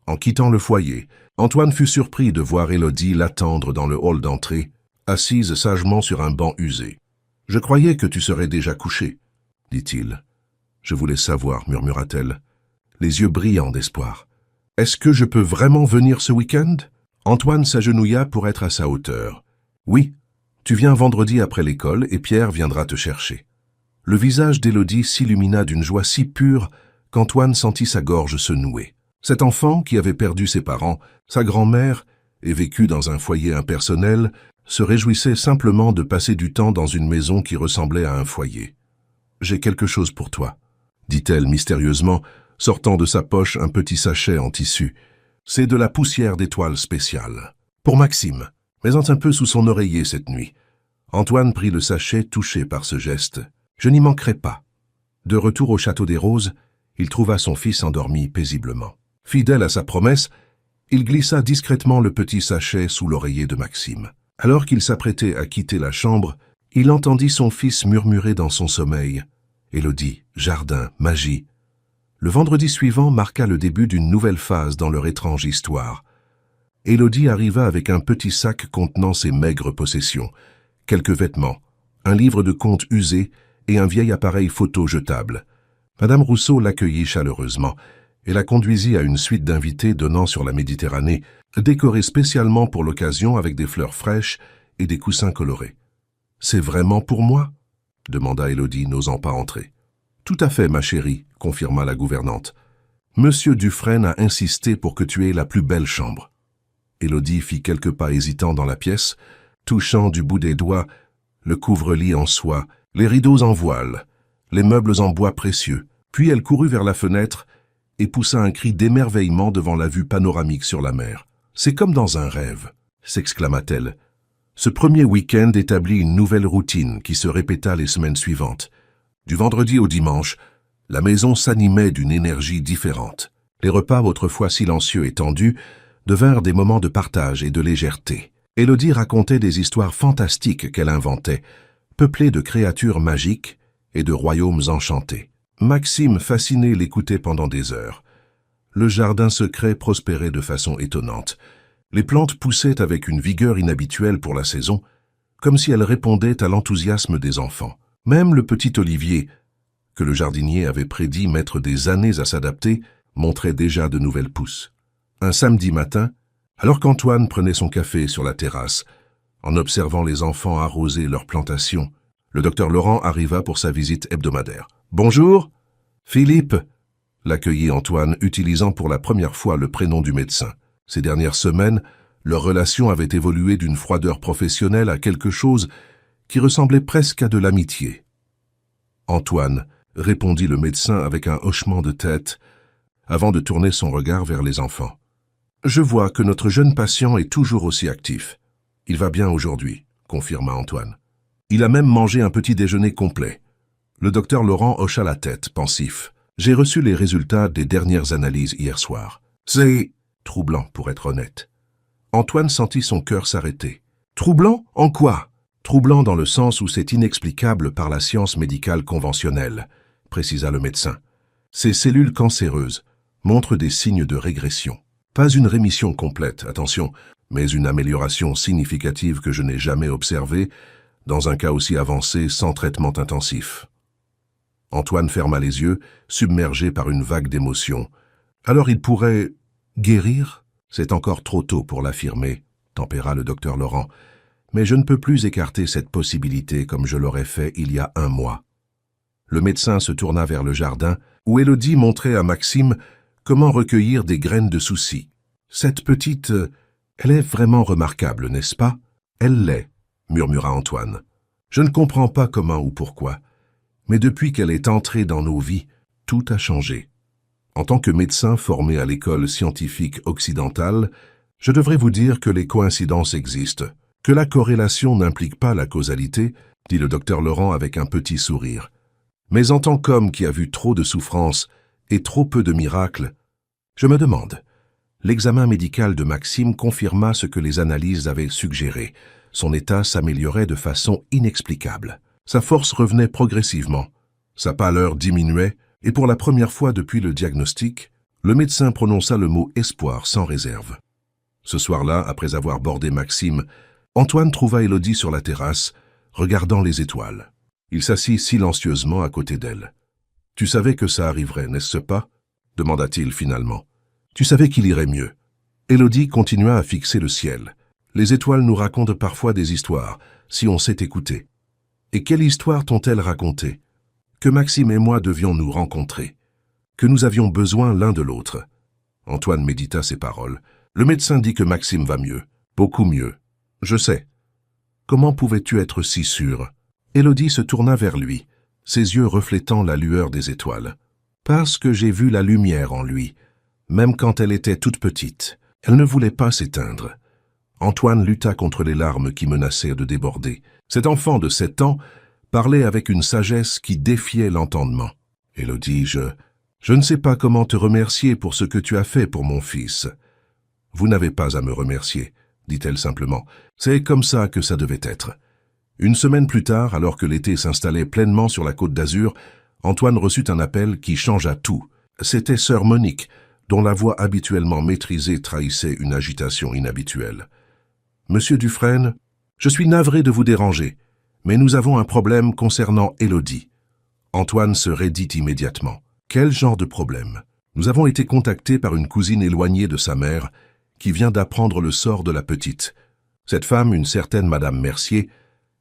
En quittant le foyer, Antoine fut surpris de voir Élodie l'attendre dans le hall d'entrée, assise sagement sur un banc usé. « Je croyais que tu serais déjà couché, » dit-il. « Je voulais savoir, » murmura-t-elle, les yeux brillants d'espoir. « Est-ce que je peux vraiment venir ce week-end » Antoine s'agenouilla pour être à sa hauteur. « Oui, tu viens vendredi après l'école et Pierre viendra te chercher. » Le visage d'Élodie s'illumina d'une joie si pure qu'Antoine sentit sa gorge se nouer. Cet enfant, qui avait perdu ses parents, sa grand-mère, et vécu dans un foyer impersonnel, se réjouissait simplement de passer du temps dans une maison qui ressemblait à un foyer. « J'ai quelque chose pour toi, » dit-elle mystérieusement, sortant de sa poche un petit sachet en tissu. « C'est de la poussière d'étoile spéciale. Pour Maxime, mais un peu sous son oreiller cette nuit. » Antoine prit le sachet, touché par ce geste. « Je n'y manquerai pas. » De retour au Château des Roses, il trouva son fils endormi paisiblement. Fidèle à sa promesse, il glissa discrètement le petit sachet sous l'oreiller de Maxime. Alors qu'il s'apprêtait à quitter la chambre, il entendit son fils murmurer dans son sommeil « Élodie, jardin, magie ». Le vendredi suivant marqua le début d'une nouvelle phase dans leur étrange histoire. Élodie arriva avec un petit sac contenant ses maigres possessions, quelques vêtements, un livre de contes usé et un vieil appareil photo jetable. Madame Rousseau l'accueillit chaleureusement et la conduisit à une suite d'invités donnant sur la Méditerranée, décorée spécialement pour l'occasion avec des fleurs fraîches et des coussins colorés. « C'est vraiment pour moi ?» demanda Élodie, n'osant pas entrer. « Tout à fait, ma chérie », confirma la gouvernante. « Monsieur Dufresne a insisté pour que tu aies la plus belle chambre. » Élodie fit quelques pas hésitants dans la pièce, touchant du bout des doigts le couvre-lit en soie, les rideaux en voile, les meubles en bois précieux. Puis elle courut vers la fenêtre et poussa un cri d'émerveillement devant la vue panoramique sur la mer. « C'est comme dans un rêve !» s'exclama-t-elle. Ce premier week-end établit une nouvelle routine qui se répéta les semaines suivantes. Du vendredi au dimanche, la maison s'animait d'une énergie différente. Les repas, autrefois silencieux et tendus, devinrent des moments de partage et de légèreté. Élodie racontait des histoires fantastiques qu'elle inventait, peuplées de créatures magiques et de royaumes enchantés. Maxime, fasciné, l'écoutait pendant des heures. Le jardin secret prospérait de façon étonnante. Les plantes poussaient avec une vigueur inhabituelle pour la saison, comme si elles répondaient à l'enthousiasme des enfants. Même le petit olivier, que le jardinier avait prédit mettre des années à s'adapter, montrait déjà de nouvelles pousses. Un samedi matin, alors qu'Antoine prenait son café sur la terrasse, en observant les enfants arroser leurs plantations, le docteur Laurent arriva pour sa visite hebdomadaire. « Bonjour, Philippe !» l'accueillit Antoine, utilisant pour la première fois le prénom du médecin. Ces dernières semaines, leur relation avait évolué d'une froideur professionnelle à quelque chose qui ressemblait presque à de l'amitié. « Antoine !» répondit le médecin avec un hochement de tête, avant de tourner son regard vers les enfants. « Je vois que notre jeune patient est toujours aussi actif. Il va bien aujourd'hui, » confirma Antoine. « Il a même mangé un petit déjeuner complet. » Le docteur Laurent hocha la tête, pensif. « J'ai reçu les résultats des dernières analyses hier soir. C'est troublant, pour être honnête. » Antoine sentit son cœur s'arrêter. « Troublant? En quoi ?» « Troublant dans le sens où c'est inexplicable par la science médicale conventionnelle, » précisa le médecin. « Ces cellules cancéreuses montrent des signes de régression. Pas une rémission complète, attention, mais une amélioration significative que je n'ai jamais observée dans un cas aussi avancé sans traitement intensif. » Antoine ferma les yeux, submergé par une vague d'émotion. « Alors il pourrait guérir ? C'est encore trop tôt pour l'affirmer, » tempéra le docteur Laurent. « Mais je ne peux plus écarter cette possibilité comme je l'aurais fait il y a 1 mois. » Le médecin se tourna vers le jardin, où Élodie montrait à Maxime comment recueillir des graines de soucis. « Cette petite... elle est vraiment remarquable, n'est-ce pas ?»« Elle l'est, » murmura Antoine. « Je ne comprends pas comment ou pourquoi, mais depuis qu'elle est entrée dans nos vies, tout a changé. En tant que médecin formé à l'école scientifique occidentale, je devrais vous dire que les coïncidences existent, que la corrélation n'implique pas la causalité, dit le docteur Laurent avec un petit sourire. Mais en tant qu'homme qui a vu trop de souffrances et trop peu de miracles, je me demande. L'examen médical de Maxime confirma ce que les analyses avaient suggéré. Son état s'améliorait de façon inexplicable. Sa force revenait progressivement. Sa pâleur diminuait et pour la première fois depuis le diagnostic, le médecin prononça le mot espoir sans réserve. Ce soir-là, après avoir bordé Maxime, Antoine trouva Élodie sur la terrasse, regardant les étoiles. Il s'assit silencieusement à côté d'elle. « Tu savais que ça arriverait, n'est-ce pas ?» demanda-t-il finalement. « Tu savais qu'il irait mieux. » Élodie continua à fixer le ciel. « Les étoiles nous racontent parfois des histoires, si on sait écouter. » Et quelle histoire t'ont-elles raconté? Que Maxime et moi devions nous rencontrer. Que nous avions besoin l'un de l'autre. Antoine médita ces paroles. Le médecin dit que Maxime va mieux. Beaucoup mieux. Je sais. Comment pouvais-tu être si sûr? Élodie se tourna vers lui, ses yeux reflétant la lueur des étoiles. Parce que j'ai vu la lumière en lui, même quand elle était toute petite. Elle ne voulait pas s'éteindre. Antoine lutta contre les larmes qui menaçaient de déborder. Cet enfant de 7 ans parlait avec une sagesse qui défiait l'entendement. « Élodie, je ne sais pas comment te remercier pour ce que tu as fait pour mon fils. »« Vous n'avez pas à me remercier, » dit-elle simplement. « C'est comme ça que ça devait être. » Une semaine plus tard, alors que l'été s'installait pleinement sur la Côte d'Azur, Antoine reçut un appel qui changea tout. C'était sœur Monique, dont la voix habituellement maîtrisée trahissait une agitation inhabituelle. « Monsieur Dufresne, je suis navré de vous déranger, mais nous avons un problème concernant Élodie. » Antoine se raidit immédiatement. « Quel genre de problème? » Nous avons été contactés par une cousine éloignée de sa mère qui vient d'apprendre le sort de la petite. Cette femme, une certaine Madame Mercier,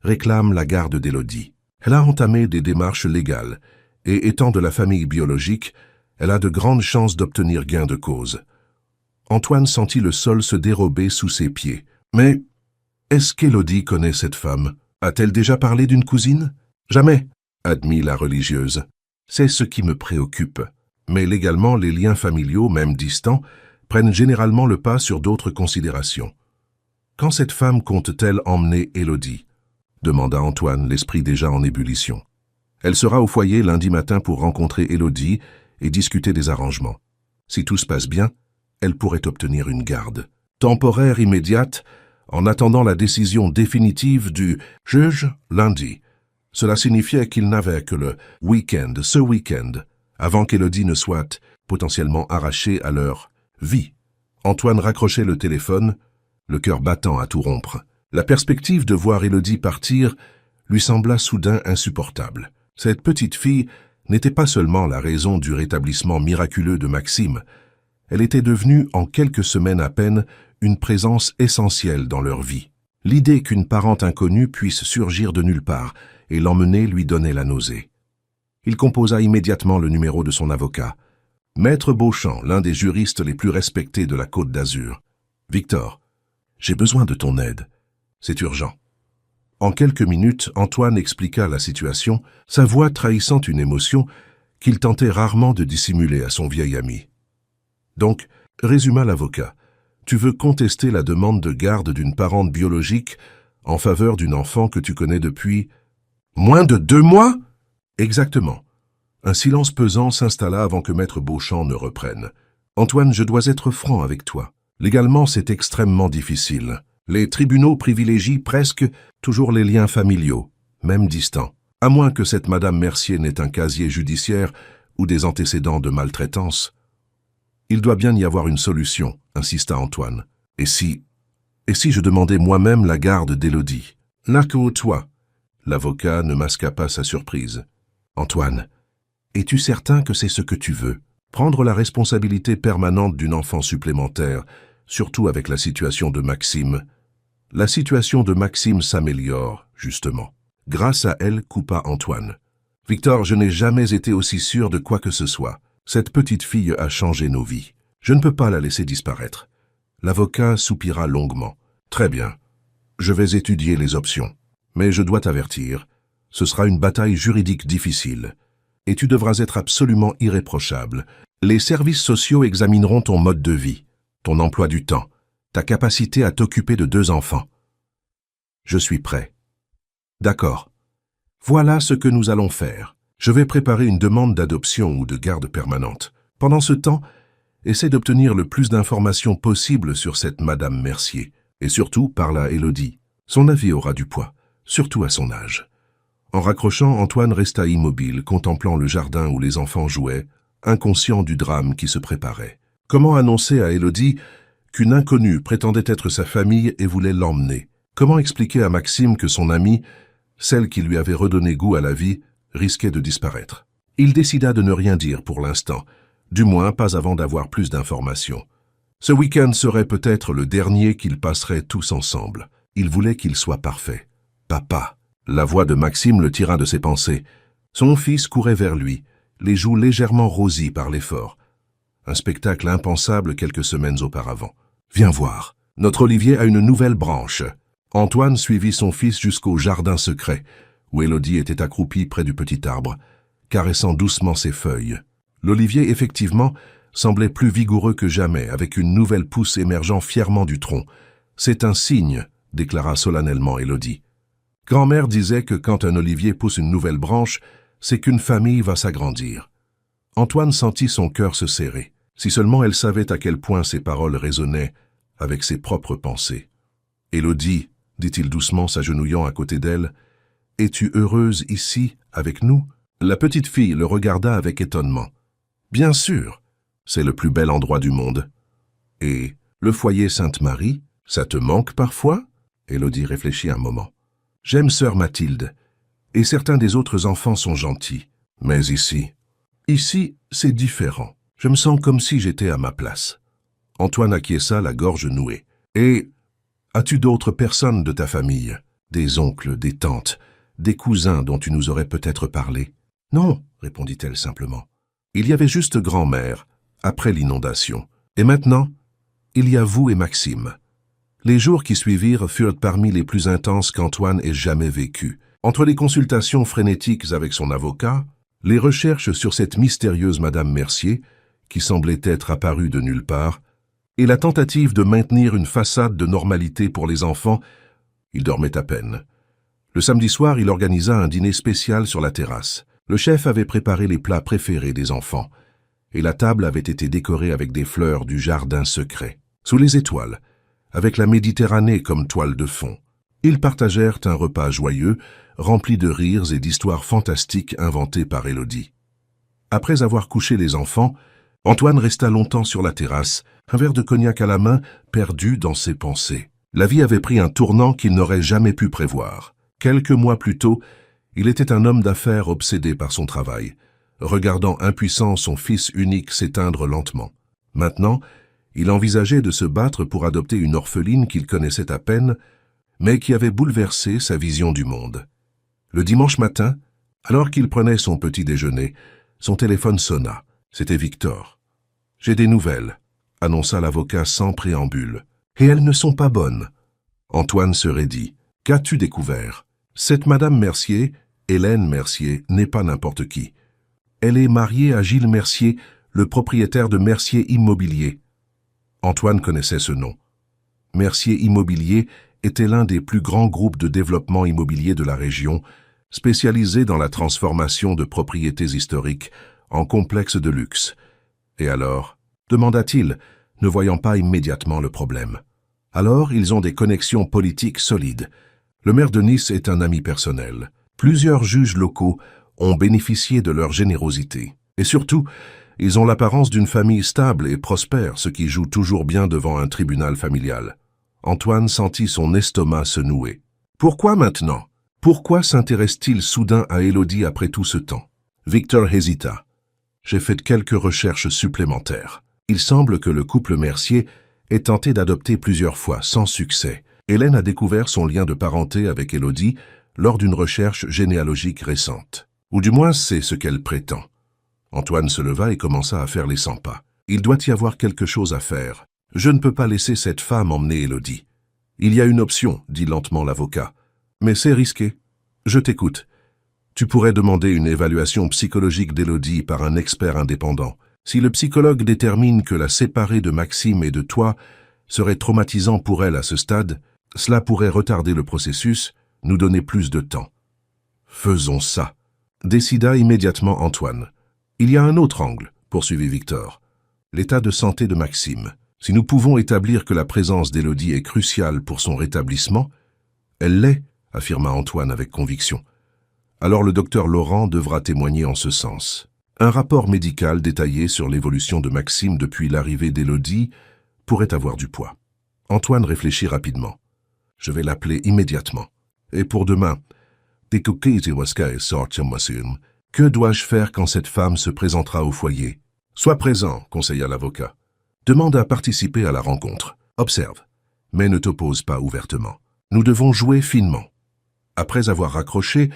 réclame la garde d'Élodie. Elle a entamé des démarches légales et, étant de la famille biologique, elle a de grandes chances d'obtenir gain de cause. Antoine sentit le sol se dérober sous ses pieds. Mais est-ce qu'Élodie connaît cette femme? A-t-elle déjà parlé d'une cousine? Jamais, admit la religieuse. C'est ce qui me préoccupe. Mais légalement, les liens familiaux, même distants, prennent généralement le pas sur d'autres considérations. Quand cette femme compte-t-elle emmener Élodie? Demanda Antoine, l'esprit déjà en ébullition. Elle sera au foyer lundi matin pour rencontrer Élodie et discuter des arrangements. Si tout se passe bien, elle pourrait obtenir une garde. Temporaire immédiate, en attendant la décision définitive du juge lundi. Cela signifiait qu'il n'avait que le week-end, ce week-end, avant qu'Élodie ne soit potentiellement arrachée à leur vie. Antoine raccrochait le téléphone, le cœur battant à tout rompre. La perspective de voir Élodie partir lui sembla soudain insupportable. Cette petite fille n'était pas seulement la raison du rétablissement miraculeux de Maxime, elle était devenue, en quelques semaines à peine, une présence essentielle dans leur vie. L'idée qu'une parente inconnue puisse surgir de nulle part et l'emmener lui donnait la nausée. Il composa immédiatement le numéro de son avocat. Maître Beauchamp, l'un des juristes les plus respectés de la Côte d'Azur. « Victor, j'ai besoin de ton aide. C'est urgent. » En quelques minutes, Antoine expliqua la situation, sa voix trahissant une émotion qu'il tentait rarement de dissimuler à son vieil ami. « Donc, résuma l'avocat, tu veux contester la demande de garde d'une parente biologique en faveur d'une enfant que tu connais depuis... Moins de 2 mois? Exactement. Un silence pesant s'installa avant que Maître Beauchamp ne reprenne. Antoine, je dois être franc avec toi. Légalement, c'est extrêmement difficile. Les tribunaux privilégient presque toujours les liens familiaux, même distants, à moins que cette Madame Mercier n'ait un casier judiciaire ou des antécédents de maltraitance. Il doit bien y avoir une solution, insista Antoine. Et si je demandais moi-même la garde d'Élodie? Toi. L'avocat ne masqua pas sa surprise. Antoine, es-tu certain que c'est ce que tu veux? Prendre la responsabilité permanente d'une enfant supplémentaire, surtout avec la situation de Maxime. La situation de Maxime s'améliore, justement. Grâce à elle, coupa Antoine. Victor, je n'ai jamais été aussi sûr de quoi que ce soit. Cette petite fille a changé nos vies. Je ne peux pas la laisser disparaître. L'avocat soupira longuement. Très bien. Je vais étudier les options. Mais je dois t'avertir, ce sera une bataille juridique difficile. Et tu devras être absolument irréprochable. Les services sociaux examineront ton mode de vie, ton emploi du temps, ta capacité à t'occuper de 2 enfants. Je suis prêt. D'accord. Voilà ce que nous allons faire. Je vais préparer une demande d'adoption ou de garde permanente. Pendant ce temps, essaie d'obtenir le plus d'informations possible sur cette Madame Mercier. Et surtout, parle à Élodie. Son avis aura du poids, surtout à son âge. En raccrochant, Antoine resta immobile, contemplant le jardin où les enfants jouaient, inconscient du drame qui se préparait. Comment annoncer à Élodie qu'une inconnue prétendait être sa famille et voulait l'emmener? Comment expliquer à Maxime que son amie, celle qui lui avait redonné goût à la vie, risquait de disparaître? Il décida de ne rien dire pour l'instant, du moins pas avant d'avoir plus d'informations. Ce week-end serait peut-être le dernier qu'ils passeraient tous ensemble. Il voulait qu'il soit parfait. Papa. La voix de Maxime le tira de ses pensées. Son fils courait vers lui, les joues légèrement rosies par l'effort. Un spectacle impensable quelques semaines auparavant. Viens voir. Notre Olivier a une nouvelle branche. Antoine suivit son fils jusqu'au jardin secret, où Élodie était accroupie près du petit arbre, caressant doucement ses feuilles. L'olivier, effectivement, semblait plus vigoureux que jamais, avec une nouvelle pousse émergeant fièrement du tronc. C'est un signe, déclara solennellement Élodie. Grand-mère disait que quand un olivier pousse une nouvelle branche, c'est qu'une famille va s'agrandir. Antoine sentit son cœur se serrer. Si seulement elle savait à quel point ses paroles résonnaient avec ses propres pensées. « Élodie, dit-il doucement, s'agenouillant à côté d'elle, « es-tu heureuse ici, avec nous ?» La petite fille le regarda avec étonnement. « Bien sûr, c'est le plus bel endroit du monde. »« Et le foyer Sainte-Marie, ça te manque parfois ?» Élodie réfléchit un moment. « J'aime sœur Mathilde, et certains des autres enfants sont gentils. Mais ici, c'est différent. Je me sens comme si j'étais à ma place. » Antoine acquiesça, la gorge nouée. « Et as-tu d'autres personnes de ta famille? Des oncles, des tantes, des cousins dont tu nous aurais peut-être parlé? »« Non, répondit-elle simplement. Il y avait juste grand-mère, après l'inondation. Et maintenant, il y a vous et Maxime. » Les jours qui suivirent furent parmi les plus intenses qu'Antoine ait jamais vécus. Entre les consultations frénétiques avec son avocat, les recherches sur cette mystérieuse Madame Mercier, qui semblait être apparue de nulle part, et la tentative de maintenir une façade de normalité pour les enfants, il dormait à peine. Le samedi soir, il organisa un dîner spécial sur la terrasse. Le chef avait préparé les plats préférés des enfants, et la table avait été décorée avec des fleurs du jardin secret. Sous les étoiles, avec la Méditerranée comme toile de fond, ils partagèrent un repas joyeux, rempli de rires et d'histoires fantastiques inventées par Élodie. Après avoir couché les enfants, Antoine resta longtemps sur la terrasse, un verre de cognac à la main, perdu dans ses pensées. La vie avait pris un tournant qu'il n'aurait jamais pu prévoir. Quelques mois plus tôt, il était un homme d'affaires obsédé par son travail, regardant impuissant son fils unique s'éteindre lentement. Maintenant, il envisageait de se battre pour adopter une orpheline qu'il connaissait à peine, mais qui avait bouleversé sa vision du monde. Le dimanche matin, alors qu'il prenait son petit déjeuner, son téléphone sonna. C'était Victor. « J'ai des nouvelles », annonça l'avocat sans préambule. « Et elles ne sont pas bonnes. » Antoine se raidit. « Qu'as-tu découvert ? Cette Madame Mercier, Hélène Mercier, n'est pas n'importe qui. Elle est mariée à Gilles Mercier, le propriétaire de Mercier Immobilier. » Antoine connaissait ce nom. Mercier Immobilier était l'un des plus grands groupes de développement immobilier de la région, spécialisé dans la transformation de propriétés historiques en complexes de luxe. Et alors, demanda-t-il, ne voyant pas immédiatement le problème. Alors, ils ont des connexions politiques solides. Le maire de Nice est un ami personnel. Plusieurs juges locaux ont bénéficié de leur générosité. Et surtout, ils ont l'apparence d'une famille stable et prospère, ce qui joue toujours bien devant un tribunal familial. Antoine sentit son estomac se nouer. Pourquoi maintenant? Pourquoi s'intéresse-t-il soudain à Élodie après tout ce temps? Victor hésita. J'ai fait quelques recherches supplémentaires. Il semble que le couple Mercier ait tenté d'adopter plusieurs fois, sans succès. Hélène a découvert son lien de parenté avec Élodie lors d'une recherche généalogique récente. Ou du moins, c'est ce qu'elle prétend. Antoine se leva et commença à faire les 100 pas. Il doit y avoir quelque chose à faire. Je ne peux pas laisser cette femme emmener Élodie. Il y a une option, dit lentement l'avocat. Mais c'est risqué. Je t'écoute. Tu pourrais demander une évaluation psychologique d'Élodie par un expert indépendant. Si le psychologue détermine que la séparer de Maxime et de toi serait traumatisant pour elle à ce stade, cela pourrait retarder le processus, nous donner plus de temps. Faisons ça, décida immédiatement Antoine. Il y a un autre angle, poursuivit Victor. L'état de santé de Maxime. Si nous pouvons établir que la présence d'Élodie est cruciale pour son rétablissement, elle l'est, affirma Antoine avec conviction. Alors le docteur Laurent devra témoigner en ce sens. Un rapport médical détaillé sur l'évolution de Maxime depuis l'arrivée d'Élodie pourrait avoir du poids. Antoine réfléchit rapidement. Je vais l'appeler immédiatement. Et pour demain, que dois-je faire quand cette femme se présentera au foyer? Sois présent, conseilla l'avocat. Demande à participer à la rencontre. Observe, mais ne t'oppose pas ouvertement. Nous devons jouer finement. Après avoir raccroché,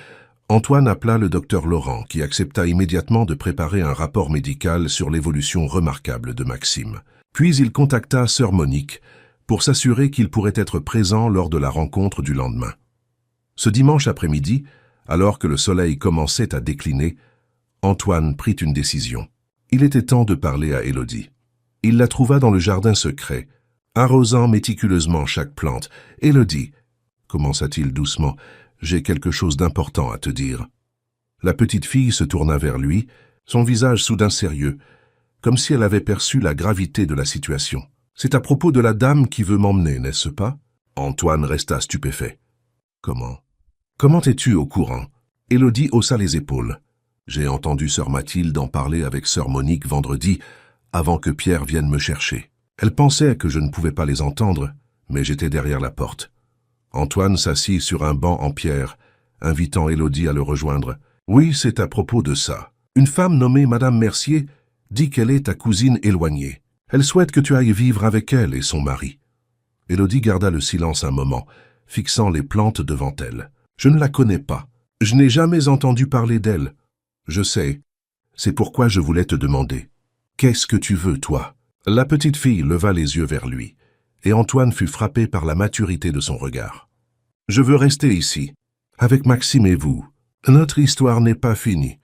Antoine appela le docteur Laurent, qui accepta immédiatement de préparer un rapport médical sur l'évolution remarquable de Maxime. Puis il contacta sœur Monique pour s'assurer qu'il pourrait être présent lors de la rencontre du lendemain. Ce dimanche après-midi, alors que le soleil commençait à décliner, Antoine prit une décision. Il était temps de parler à Élodie. Il la trouva dans le jardin secret, arrosant méticuleusement chaque plante. « Élodie, commença-t-il doucement, j'ai quelque chose d'important à te dire. » La petite fille se tourna vers lui, son visage soudain sérieux, comme si elle avait perçu la gravité de la situation. « C'est à propos de la dame qui veut m'emmener, n'est-ce pas ?» Antoine resta stupéfait. « Comment es-tu au courant ?» Élodie haussa les épaules. « J'ai entendu sœur Mathilde en parler avec sœur Monique vendredi, avant que Pierre vienne me chercher. Elle pensait que je ne pouvais pas les entendre, mais j'étais derrière la porte. » Antoine s'assit sur un banc en pierre, invitant Élodie à le rejoindre. « Oui, c'est à propos de ça. Une femme nommée Madame Mercier dit qu'elle est ta cousine éloignée. Elle souhaite que tu ailles vivre avec elle et son mari. » Élodie garda le silence un moment, fixant les plantes devant elle. « Je ne la connais pas. Je n'ai jamais entendu parler d'elle. Je sais. C'est pourquoi je voulais te demander. Qu'est-ce que tu veux, toi ?» La petite fille leva les yeux vers lui, et Antoine fut frappé par la maturité de son regard. « Je veux rester ici, avec Maxime et vous. Notre histoire n'est pas finie.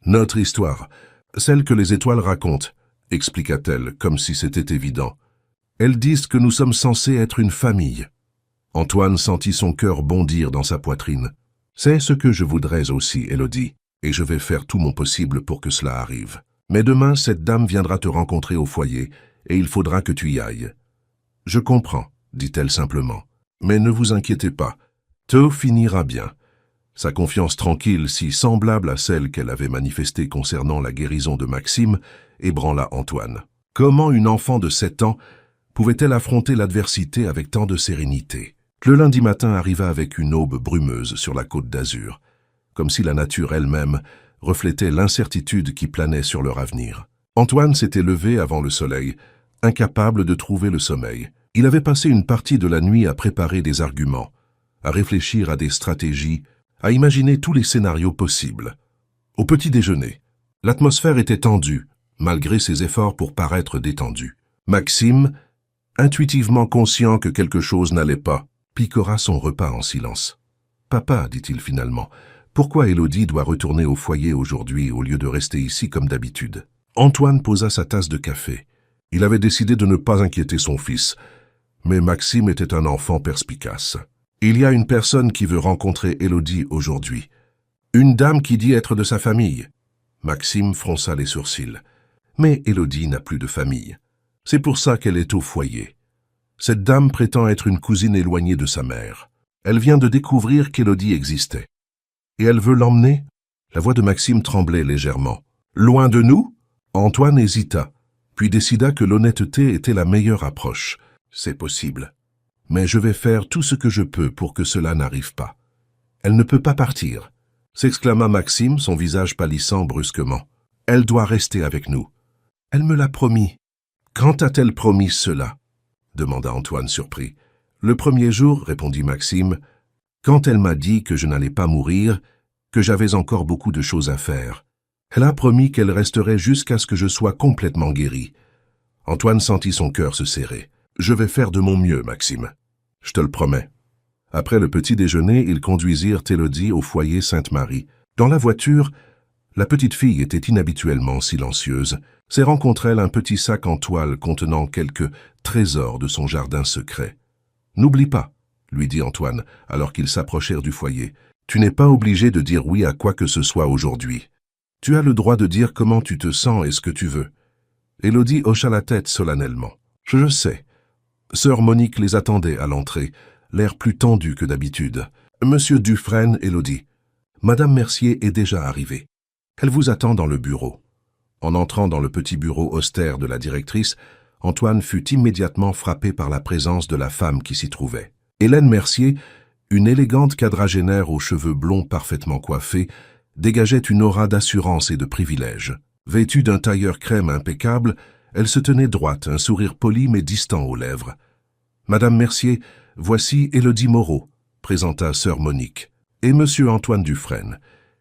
Notre histoire, celle que les étoiles racontent, expliqua-t-elle, comme si c'était évident. Elles disent que nous sommes censés être une famille. » Antoine sentit son cœur bondir dans sa poitrine. « C'est ce que je voudrais aussi, Élodie, et je vais faire tout mon possible pour que cela arrive. Mais demain, cette dame viendra te rencontrer au foyer, et il faudra que tu y ailles. »« Je comprends, » dit-elle simplement. « Mais ne vous inquiétez pas, tout finira bien. » Sa confiance tranquille, si semblable à celle qu'elle avait manifestée concernant la guérison de Maxime, ébranla Antoine. Comment une enfant de 7 ans pouvait-elle affronter l'adversité avec tant de sérénité? Le lundi matin arriva avec une aube brumeuse sur la côte d'Azur, comme si la nature elle-même reflétait l'incertitude qui planait sur leur avenir. Antoine s'était levé avant le soleil, incapable de trouver le sommeil. Il avait passé une partie de la nuit à préparer des arguments, à réfléchir à des stratégies, à imaginer tous les scénarios possibles. Au petit déjeuner, l'atmosphère était tendue, malgré ses efforts pour paraître détendu. Maxime, intuitivement conscient que quelque chose n'allait pas, picora son repas en silence. « Papa, dit-il finalement, pourquoi Élodie doit retourner au foyer aujourd'hui au lieu de rester ici comme d'habitude ?» Antoine posa sa tasse de café. Il avait décidé de ne pas inquiéter son fils, mais Maxime était un enfant perspicace. « Il y a une personne qui veut rencontrer Élodie aujourd'hui. Une dame qui dit être de sa famille. » Maxime fronça les sourcils. « Mais Élodie n'a plus de famille. C'est pour ça qu'elle est au foyer. Cette dame prétend être une cousine éloignée de sa mère. Elle vient de découvrir qu'Élodie existait. Et elle veut l'emmener ?» La voix de Maxime tremblait légèrement. « Loin de nous ?» Antoine hésita, puis décida que l'honnêteté était la meilleure approche. « C'est possible. Mais je vais faire tout ce que je peux pour que cela n'arrive pas. »« Elle ne peut pas partir !» s'exclama Maxime, son visage pâlissant brusquement. « Elle doit rester avec nous. Elle me l'a promis. »« Quand a-t-elle promis cela ?» demanda Antoine surpris. « Le premier jour, répondit Maxime, quand elle m'a dit que je n'allais pas mourir, que j'avais encore beaucoup de choses à faire. Elle a promis qu'elle resterait jusqu'à ce que je sois complètement guéri. » Antoine sentit son cœur se serrer. « Je vais faire de mon mieux, Maxime. Je te le promets. » Après le petit déjeuner, ils conduisirent Élodie au foyer Sainte-Marie. Dans la voiture, la petite fille était inhabituellement silencieuse. Serrant contre elle un petit sac en toile contenant quelques trésors de son jardin secret. « N'oublie pas, » lui dit Antoine, alors qu'ils s'approchèrent du foyer. Tu n'es pas obligé de dire oui à quoi que ce soit aujourd'hui. Tu as le droit de dire comment tu te sens et ce que tu veux. Élodie hocha la tête solennellement. Je sais. Sœur Monique les attendait à l'entrée, l'air plus tendu que d'habitude. Monsieur Dufresne, Élodie. Madame Mercier est déjà arrivée. Elle vous attend dans le bureau. En entrant dans le petit bureau austère de la directrice, Antoine fut immédiatement frappé par la présence de la femme qui s'y trouvait. Hélène Mercier, une élégante quadragénaire aux cheveux blonds parfaitement coiffés, dégageait une aura d'assurance et de privilège. Vêtue d'un tailleur crème impeccable, elle se tenait droite, un sourire poli mais distant aux lèvres. « Madame Mercier, voici Élodie Moreau », présenta sœur Monique, et Monsieur Antoine Dufresne,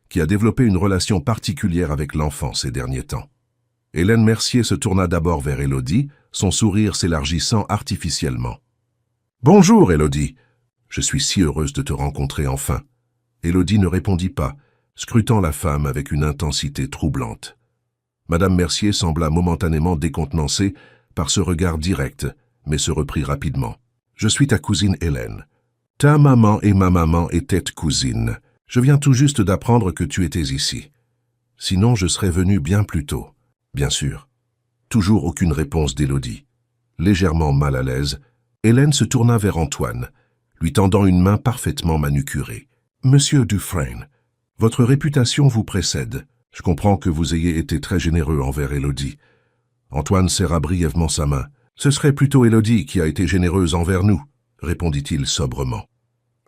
qui a développé une relation particulière avec l'enfant ces derniers temps. Hélène Mercier se tourna d'abord vers Élodie, son sourire s'élargissant artificiellement. « Bonjour, Élodie. Je suis si heureuse de te rencontrer enfin. » Élodie ne répondit pas, scrutant la femme avec une intensité troublante. Madame Mercier sembla momentanément décontenancée par ce regard direct, mais se reprit rapidement. « Je suis ta cousine Hélène. Ta maman et ma maman étaient cousines. Je viens tout juste d'apprendre que tu étais ici. Sinon, je serais venu bien plus tôt. Bien sûr. » Toujours aucune réponse d'Élodie. Légèrement mal à l'aise, Hélène se tourna vers Antoine, lui tendant une main parfaitement manucurée. « Monsieur Dufresne, votre réputation vous précède. Je comprends que vous ayez été très généreux envers Élodie. » Antoine serra brièvement sa main. « Ce serait plutôt Élodie qui a été généreuse envers nous, » répondit-il sobrement.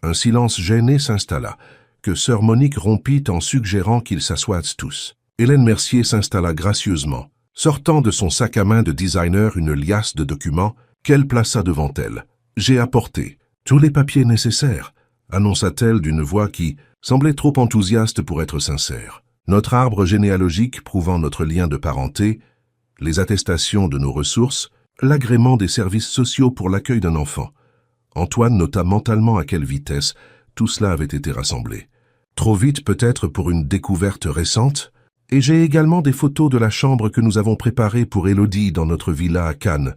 Un silence gêné s'installa, que sœur Monique rompit en suggérant qu'ils s'assoient tous. Hélène Mercier s'installa gracieusement, sortant de son sac à main de designer une liasse de documents qu'elle plaça devant elle. « J'ai apporté tous les papiers nécessaires, » annonça-t-elle d'une voix qui semblait trop enthousiaste pour être sincère. « Notre arbre généalogique prouvant notre lien de parenté, les attestations de nos ressources, l'agrément des services sociaux pour l'accueil d'un enfant. » Antoine nota mentalement à quelle vitesse tout cela avait été rassemblé. Trop vite peut-être pour une découverte récente? Et j'ai également des photos de la chambre que nous avons préparée pour Élodie dans notre villa à Cannes,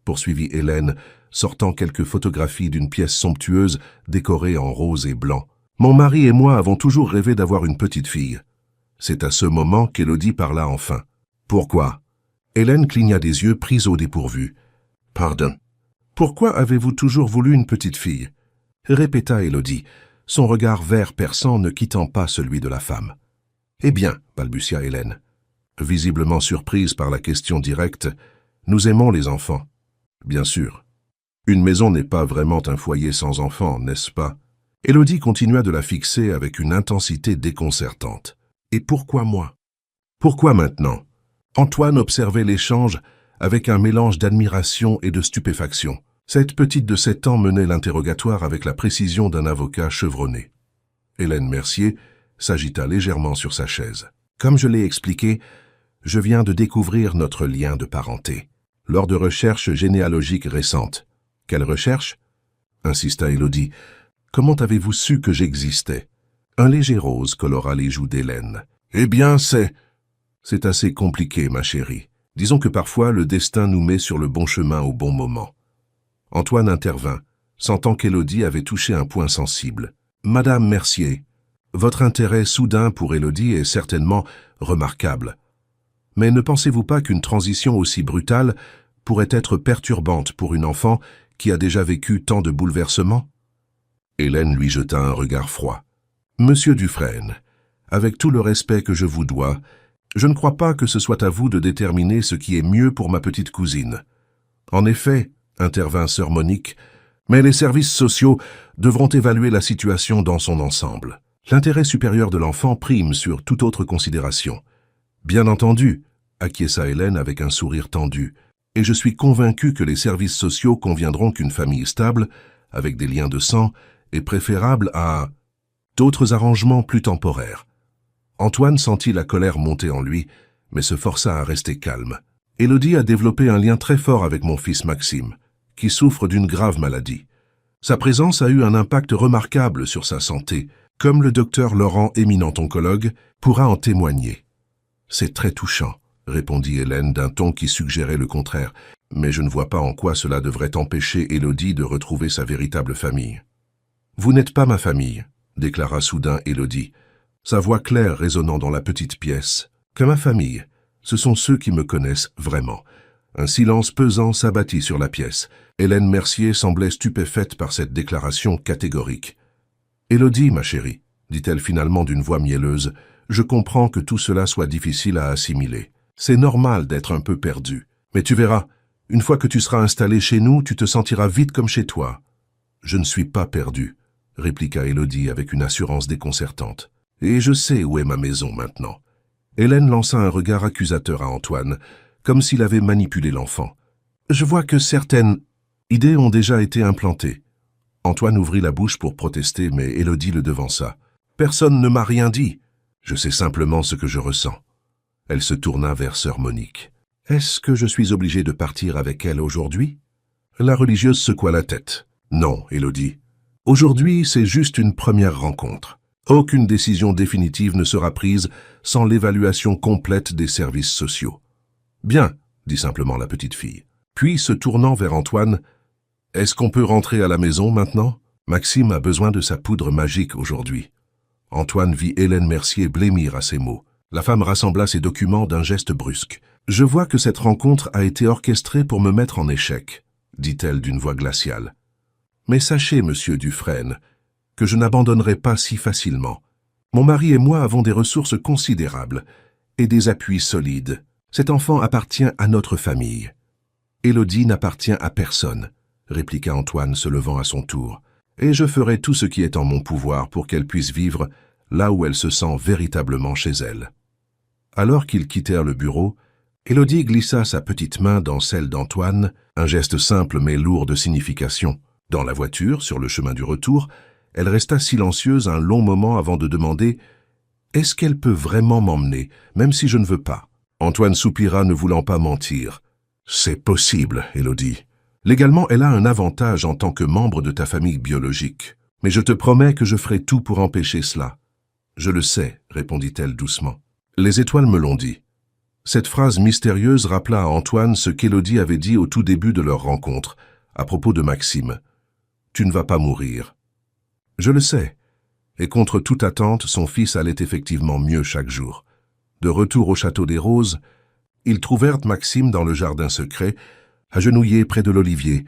poursuivit Hélène, sortant quelques photographies d'une pièce somptueuse décorée en rose et blanc. Mon mari et moi avons toujours rêvé d'avoir une petite fille. C'est à ce moment qu'Élodie parla enfin. Pourquoi? Hélène cligna des yeux prise au dépourvu. Pardon. Pourquoi avez-vous toujours voulu une petite fille? Répéta Élodie, son regard vert perçant ne quittant pas celui de la femme. Eh bien, balbutia Hélène. Visiblement surprise par la question directe, nous aimons les enfants. Bien sûr. Une maison n'est pas vraiment un foyer sans enfants, n'est-ce pas? Élodie continua de la fixer avec une intensité déconcertante. Et pourquoi moi? Pourquoi maintenant? Antoine observait l'échange avec un mélange d'admiration et de stupéfaction. Cette petite de 7 ans menait l'interrogatoire avec la précision d'un avocat chevronné. Hélène Mercier s'agita légèrement sur sa chaise. Comme je l'ai expliqué, je viens de découvrir notre lien de parenté. Lors de recherches généalogiques récentes. Quelle recherche? Insista Élodie. Comment avez-vous su que j'existais? Un léger rose colora les joues d'Hélène. Eh bien, c'est assez compliqué, ma chérie. Disons que parfois le destin nous met sur le bon chemin au bon moment. Antoine intervint, sentant qu'Élodie avait touché un point sensible. Madame Mercier, votre intérêt soudain pour Élodie est certainement remarquable. Mais ne pensez-vous pas qu'une transition aussi brutale pourrait être perturbante pour une enfant qui a déjà vécu tant de bouleversements? Hélène lui jeta un regard froid. Monsieur Dufresne, avec tout le respect que je vous dois, je ne crois pas que ce soit à vous de déterminer ce qui est mieux pour ma petite cousine. En effet, intervint sœur Monique, mais les services sociaux devront évaluer la situation dans son ensemble. L'intérêt supérieur de l'enfant prime sur toute autre considération. Bien entendu, acquiesça Hélène avec un sourire tendu, et je suis convaincu que les services sociaux conviendront qu'une famille stable, avec des liens de sang, est préférable à d'autres arrangements plus temporaires. Antoine sentit la colère monter en lui, mais se força à rester calme. Élodie a développé un lien très fort avec mon fils Maxime, qui souffre d'une grave maladie. Sa présence a eu un impact remarquable sur sa santé, comme le docteur Laurent, éminent oncologue, pourra en témoigner. C'est très touchant, répondit Hélène d'un ton qui suggérait le contraire, mais je ne vois pas en quoi cela devrait empêcher Élodie de retrouver sa véritable famille. Vous n'êtes pas ma famille, déclara soudain Élodie, sa voix claire résonnant dans la petite pièce. Que ma famille, ce sont ceux qui me connaissent vraiment. Un silence pesant s'abattit sur la pièce. Hélène Mercier semblait stupéfaite par cette déclaration catégorique. « Élodie, ma chérie, dit-elle finalement d'une voix mielleuse, je comprends que tout cela soit difficile à assimiler. C'est normal d'être un peu perdu. Mais tu verras, une fois que tu seras installée chez nous, tu te sentiras vite comme chez toi. » « Je ne suis pas perdu, » répliqua Élodie avec une assurance déconcertante. « Et je sais où est ma maison maintenant. » Hélène lança un regard accusateur à Antoine, comme s'il avait manipulé l'enfant. « Je vois que certaines idées ont déjà été implantées. » Antoine ouvrit la bouche pour protester, mais Élodie le devança. « Personne ne m'a rien dit. Je sais simplement ce que je ressens. » Elle se tourna vers sœur Monique. « Est-ce que je suis obligée de partir avec elle aujourd'hui ?» La religieuse secoua la tête. « Non, Élodie. Aujourd'hui, c'est juste une première rencontre. Aucune décision définitive ne sera prise sans l'évaluation complète des services sociaux. »« Bien, » dit simplement la petite fille. Puis, se tournant vers Antoine, « Est-ce qu'on peut rentrer à la maison maintenant ? Maxime a besoin de sa poudre magique aujourd'hui. » Antoine vit Hélène Mercier blêmir à ces mots. La femme rassembla ses documents d'un geste brusque. « Je vois que cette rencontre a été orchestrée pour me mettre en échec, » dit-elle d'une voix glaciale. « Mais sachez, monsieur Dufresne, que je n'abandonnerai pas si facilement. Mon mari et moi avons des ressources considérables et des appuis solides. Cet enfant appartient à notre famille. »« Élodie n'appartient à personne, » répliqua Antoine se levant à son tour. « Et je ferai tout ce qui est en mon pouvoir pour qu'elle puisse vivre là où elle se sent véritablement chez elle. » Alors qu'ils quittèrent le bureau, Élodie glissa sa petite main dans celle d'Antoine, un geste simple mais lourd de signification. Dans la voiture, sur le chemin du retour, elle resta silencieuse un long moment avant de demander « Est-ce qu'elle peut vraiment m'emmener, même si je ne veux pas ?» Antoine soupira, ne voulant pas mentir. « C'est possible, Élodie. Légalement, elle a un avantage en tant que membre de ta famille biologique. Mais je te promets que je ferai tout pour empêcher cela. »« Je le sais, » répondit-elle doucement. « Les étoiles me l'ont dit. » Cette phrase mystérieuse rappela à Antoine ce qu'Élodie avait dit au tout début de leur rencontre, à propos de Maxime. « Tu ne vas pas mourir. » Je le sais. Et contre toute attente, son fils allait effectivement mieux chaque jour. De retour au château des Roses, ils trouvèrent Maxime dans le jardin secret, agenouillé près de l'olivier,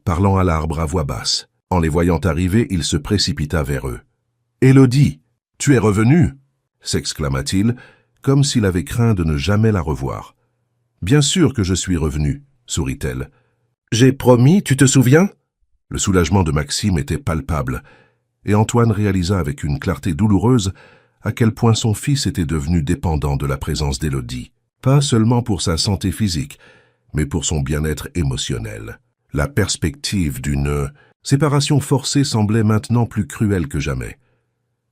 parlant à l'arbre à voix basse. En les voyant arriver, il se précipita vers eux. « Élodie, tu es revenue » s'exclama-t-il, comme s'il avait craint de ne jamais la revoir. « Bien sûr que je suis revenue, » sourit-elle. « J'ai promis, tu te souviens ?» Le soulagement de Maxime était palpable, et Antoine réalisa avec une clarté douloureuse à quel point son fils était devenu dépendant de la présence d'Élodie, pas seulement pour sa santé physique, mais pour son bien-être émotionnel. La perspective d'une séparation forcée semblait maintenant plus cruelle que jamais.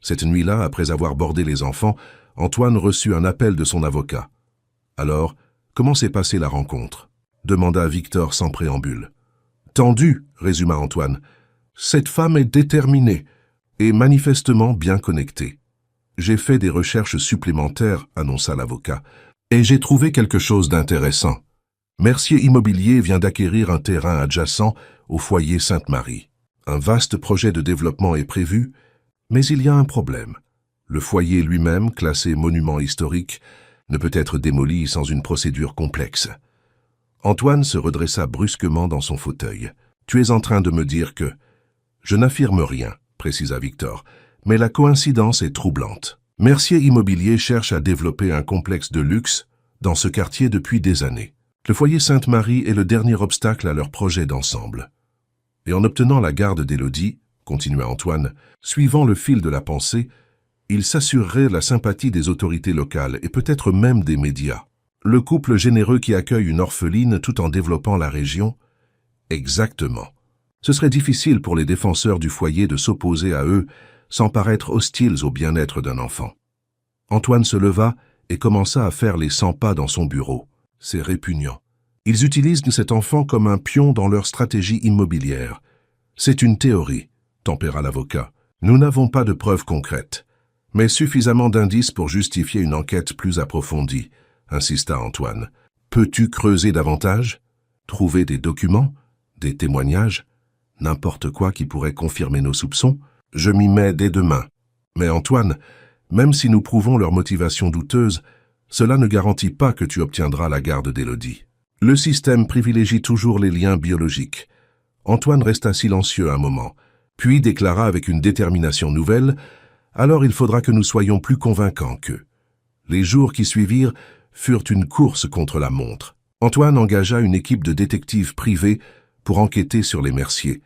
Cette nuit-là, après avoir bordé les enfants, Antoine reçut un appel de son avocat. « Alors, comment s'est passée la rencontre ?» demanda Victor sans préambule. « Tendu, » résuma Antoine. « Cette femme est déterminée et manifestement bien connectée. J'ai fait des recherches supplémentaires, annonça l'avocat, et j'ai trouvé quelque chose d'intéressant. Mercier Immobilier vient d'acquérir un terrain adjacent au foyer Sainte-Marie. Un vaste projet de développement est prévu, mais il y a un problème. Le foyer lui-même, classé monument historique, ne peut être démoli sans une procédure complexe. » Antoine se redressa brusquement dans son fauteuil. « Tu es en train de me dire que... » »« Je n'affirme rien, » précisa Victor, « mais la coïncidence est troublante. Mercier Immobilier cherche à développer un complexe de luxe dans ce quartier depuis des années. Le foyer Sainte-Marie est le dernier obstacle à leur projet d'ensemble. Et en obtenant la garde d'Élodie, continua Antoine, suivant le fil de la pensée, il s'assurerait la sympathie des autorités locales et peut-être même des médias. Le couple généreux qui accueille une orpheline tout en développant la région? Exactement. Ce serait difficile pour les défenseurs du foyer de s'opposer à eux sans paraître hostiles au bien-être d'un enfant. Antoine se leva et commença à faire les 100 pas dans son bureau. C'est répugnant. Ils utilisent cet enfant comme un pion dans leur stratégie immobilière. C'est une théorie, tempéra l'avocat. Nous n'avons pas de preuves concrètes, mais suffisamment d'indices pour justifier une enquête plus approfondie, insista Antoine. Peux-tu creuser davantage? Trouver des documents? Des témoignages? N'importe quoi qui pourrait confirmer nos soupçons? Je m'y mets dès demain, Mais Antoine, même si nous prouvons leur motivation douteuse, cela ne garantit pas que tu obtiendras la garde d'Élodie. Le système privilégie toujours les liens biologiques. Antoine resta silencieux un moment, puis déclara avec une détermination nouvelle « Alors il faudra que nous soyons plus convaincants qu'eux. » Les jours qui suivirent furent une course contre la montre. Antoine engagea une équipe de détectives privés pour enquêter sur les Mercier,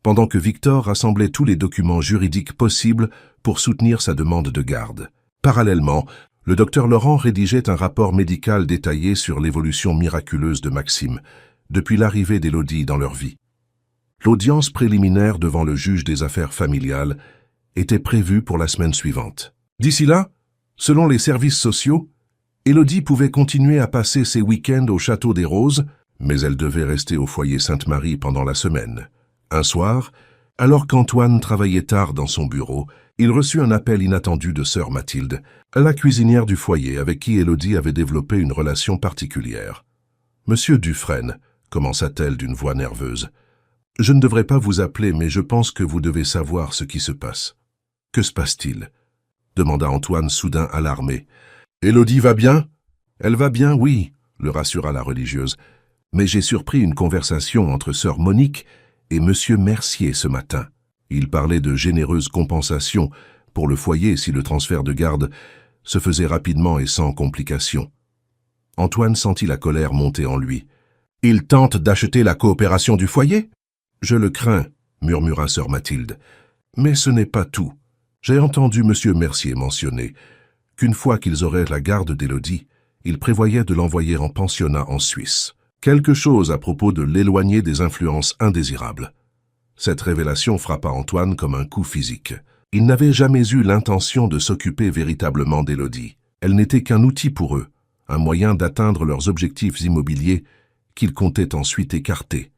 pendant que Victor rassemblait tous les documents juridiques possibles pour soutenir sa demande de garde. Parallèlement, le docteur Laurent rédigeait un rapport médical détaillé sur l'évolution miraculeuse de Maxime, depuis l'arrivée d'Élodie dans leur vie. L'audience préliminaire devant le juge des affaires familiales était prévue pour la semaine suivante. D'ici là, selon les services sociaux, Élodie pouvait continuer à passer ses week-ends au Château des Roses, mais elle devait rester au foyer Sainte-Marie pendant la semaine. Un soir, alors qu'Antoine travaillait tard dans son bureau, il reçut un appel inattendu de sœur Mathilde, la cuisinière du foyer avec qui Élodie avait développé une relation particulière. « Monsieur Dufresne », commença-t-elle d'une voix nerveuse, « je ne devrais pas vous appeler, mais je pense que vous devez savoir ce qui se passe. »« Que se passe-t-il » demanda Antoine soudain alarmé. « Élodie va bien ?»« Elle va bien, oui, » le rassura la religieuse. « Mais j'ai surpris une conversation entre sœur Monique et monsieur Mercier ce matin. Il parlait de généreuses compensations pour le foyer si le transfert de garde se faisait rapidement et sans complications. » Antoine sentit la colère monter en lui. « Il tente d'acheter la coopération du foyer ?»« Je le crains, » murmura sœur Mathilde. « Mais ce n'est pas tout. J'ai entendu monsieur Mercier mentionner qu'une fois qu'ils auraient la garde d'Élodie, il prévoyait de l'envoyer en pensionnat en Suisse. Quelque chose à propos de l'éloigner des influences indésirables. » Cette révélation frappa Antoine comme un coup physique. Il n'avait jamais eu l'intention de s'occuper véritablement d'Élodie. Elle n'était qu'un outil pour eux, un moyen d'atteindre leurs objectifs immobiliers qu'ils comptaient ensuite écarter.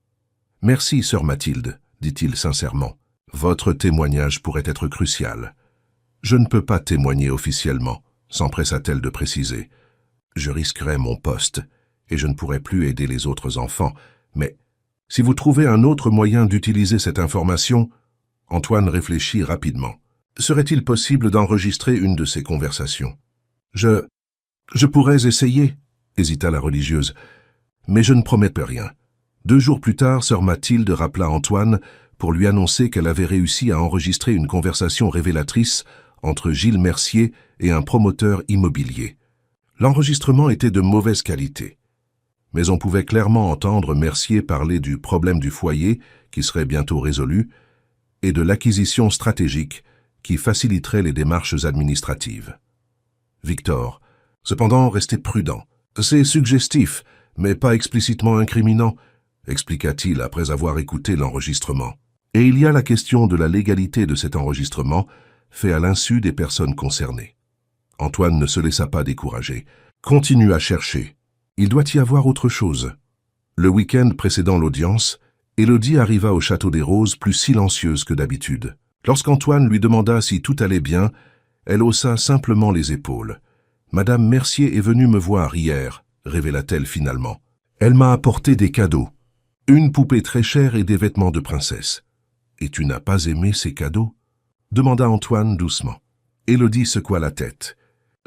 « Merci, sœur Mathilde, » dit-il sincèrement. « Votre témoignage pourrait être crucial. »« Je ne peux pas témoigner officiellement, » s'empressa-t-elle de préciser. « Je risquerais mon poste, et je ne pourrais plus aider les autres enfants. Mais si vous trouvez un autre moyen d'utiliser cette information... » Antoine réfléchit rapidement. « Serait-il possible d'enregistrer une de ces conversations ?»« Je pourrais essayer, » hésita la religieuse, « mais je ne promets rien. » 2 jours plus tard, sœur Mathilde rappela Antoine pour lui annoncer qu'elle avait réussi à enregistrer une conversation révélatrice entre Gilles Mercier et un promoteur immobilier. L'enregistrement était de mauvaise qualité, mais on pouvait clairement entendre Mercier parler du problème du foyer, qui serait bientôt résolu, et de l'acquisition stratégique qui faciliterait les démarches administratives. Victor, cependant, restait prudent. « C'est suggestif, mais pas explicitement incriminant », expliqua-t-il après avoir écouté l'enregistrement. « Et il y a la question de la légalité de cet enregistrement, fait à l'insu des personnes concernées. » Antoine ne se laissa pas décourager. « Continue à chercher. Il doit y avoir autre chose. » Le week-end précédant l'audience, Élodie arriva au Château des Roses plus silencieuse que d'habitude. Lorsqu'Antoine lui demanda si tout allait bien, elle haussa simplement les épaules. « Madame Mercier est venue me voir hier, » révéla-t-elle finalement. « Elle m'a apporté des cadeaux. Une poupée très chère et des vêtements de princesse. »« Et tu n'as pas aimé ces cadeaux ?» demanda Antoine doucement. Élodie secoua la tête.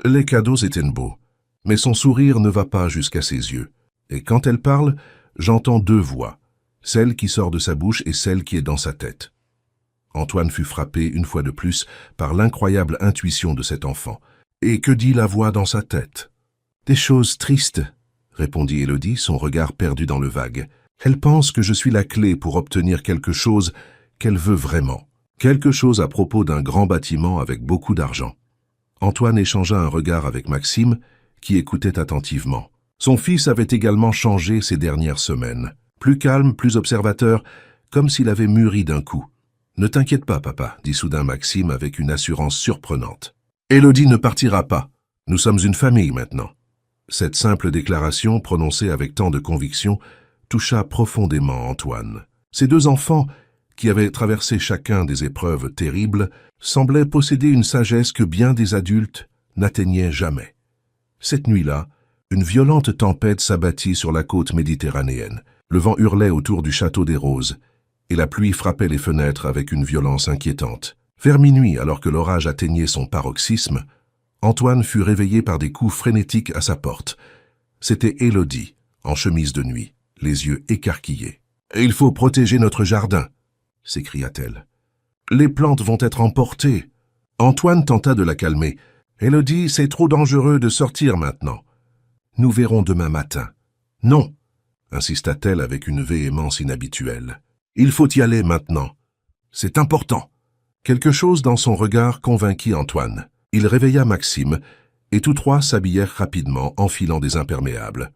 Les cadeaux étaient beaux, mais son sourire ne va pas jusqu'à ses yeux. Et quand elle parle, j'entends 2 voix, celle qui sort de sa bouche et celle qui est dans sa tête. Antoine fut frappé une fois de plus par l'incroyable intuition de cet enfant. Et que dit la voix dans sa tête? Des choses tristes, répondit Élodie, son regard perdu dans le vague. Elle pense que je suis la clé pour obtenir quelque chose qu'elle veut vraiment. Quelque chose à propos d'un grand bâtiment avec beaucoup d'argent. Antoine échangea un regard avec Maxime, qui écoutait attentivement. Son fils avait également changé ces dernières semaines. Plus calme, plus observateur, comme s'il avait mûri d'un coup. « Ne t'inquiète pas, papa, » dit soudain Maxime avec une assurance surprenante. « Élodie ne partira pas. Nous sommes une famille maintenant. » Cette simple déclaration, prononcée avec tant de conviction, toucha profondément Antoine. Ces 2 enfants, qui avaient traversé chacun des épreuves terribles, semblaient posséder une sagesse que bien des adultes n'atteignaient jamais. Cette nuit-là, une violente tempête s'abattit sur la côte méditerranéenne. Le vent hurlait autour du Château des Roses, et la pluie frappait les fenêtres avec une violence inquiétante. Vers minuit, alors que l'orage atteignait son paroxysme, Antoine fut réveillé par des coups frénétiques à sa porte. C'était Élodie, en chemise de nuit, les yeux écarquillés. « Il faut protéger notre jardin !» s'écria-t-elle. « Les plantes vont être emportées !» Antoine tenta de la calmer. « Élodie, c'est trop dangereux de sortir maintenant. Nous verrons demain matin. »« Non !» insista-t-elle avec une véhémence inhabituelle. « Il faut y aller maintenant. C'est important. » Quelque chose dans son regard convainquit Antoine. Il réveilla Maxime, et tous trois s'habillèrent rapidement, enfilant des imperméables.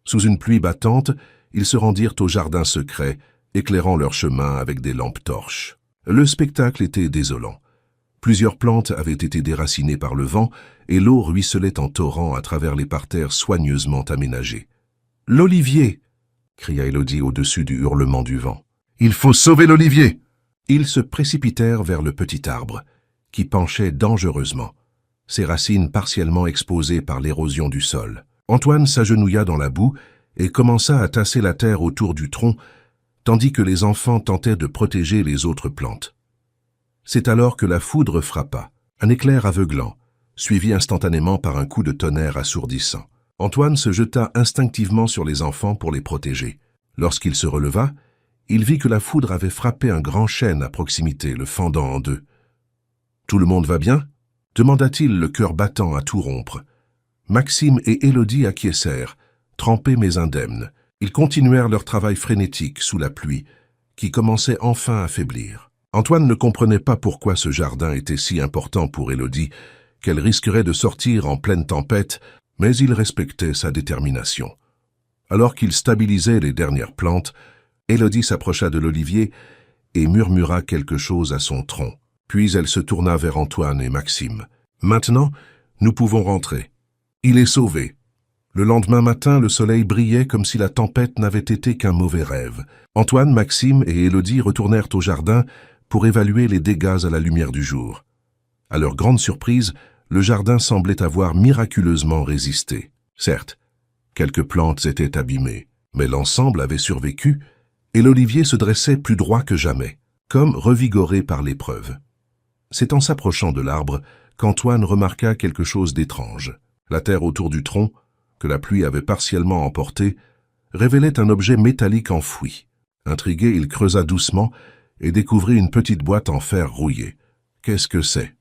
Sous une pluie battante, ils se rendirent au jardin secret, éclairant leur chemin avec des lampes torches. Le spectacle était désolant. Plusieurs plantes avaient été déracinées par le vent, et l'eau ruisselait en torrent à travers les parterres soigneusement aménagés. « L'olivier !» cria Élodie au-dessus du hurlement du vent. « Il faut sauver l'olivier !» Ils se précipitèrent vers le petit arbre, qui penchait dangereusement, ses racines partiellement exposées par l'érosion du sol. Antoine s'agenouilla dans la boue et commença à tasser la terre autour du tronc, tandis que les enfants tentaient de protéger les autres plantes. C'est alors que la foudre frappa, un éclair aveuglant, suivi instantanément par un coup de tonnerre assourdissant. Antoine se jeta instinctivement sur les enfants pour les protéger. Lorsqu'il se releva, il vit que la foudre avait frappé un grand chêne à proximité, le fendant en deux. « Tout le monde va bien ?» demanda-t-il, le cœur battant à tout rompre. Maxime et Élodie acquiescèrent, trempés mais indemnes. Ils continuèrent leur travail frénétique sous la pluie, qui commençait enfin à faiblir. Antoine ne comprenait pas pourquoi ce jardin était si important pour Élodie, qu'elle risquerait de sortir en pleine tempête, mais il respectait sa détermination. Alors qu'il stabilisait les dernières plantes, Élodie s'approcha de l'olivier et murmura quelque chose à son tronc. Puis elle se tourna vers Antoine et Maxime. « Maintenant, nous pouvons rentrer. Il est sauvé. » Le lendemain matin, le soleil brillait comme si la tempête n'avait été qu'un mauvais rêve. Antoine, Maxime et Élodie retournèrent au jardin pour évaluer les dégâts à la lumière du jour. À leur grande surprise, le jardin semblait avoir miraculeusement résisté. Certes, quelques plantes étaient abîmées, mais l'ensemble avait survécu et l'olivier se dressait plus droit que jamais, comme revigoré par l'épreuve. C'est en s'approchant de l'arbre qu'Antoine remarqua quelque chose d'étrange. La terre autour du tronc, que la pluie avait partiellement emporté, révélait un objet métallique enfoui. Intrigué, il creusa doucement et découvrit une petite boîte en fer rouillé. « Qu'est-ce que c'est »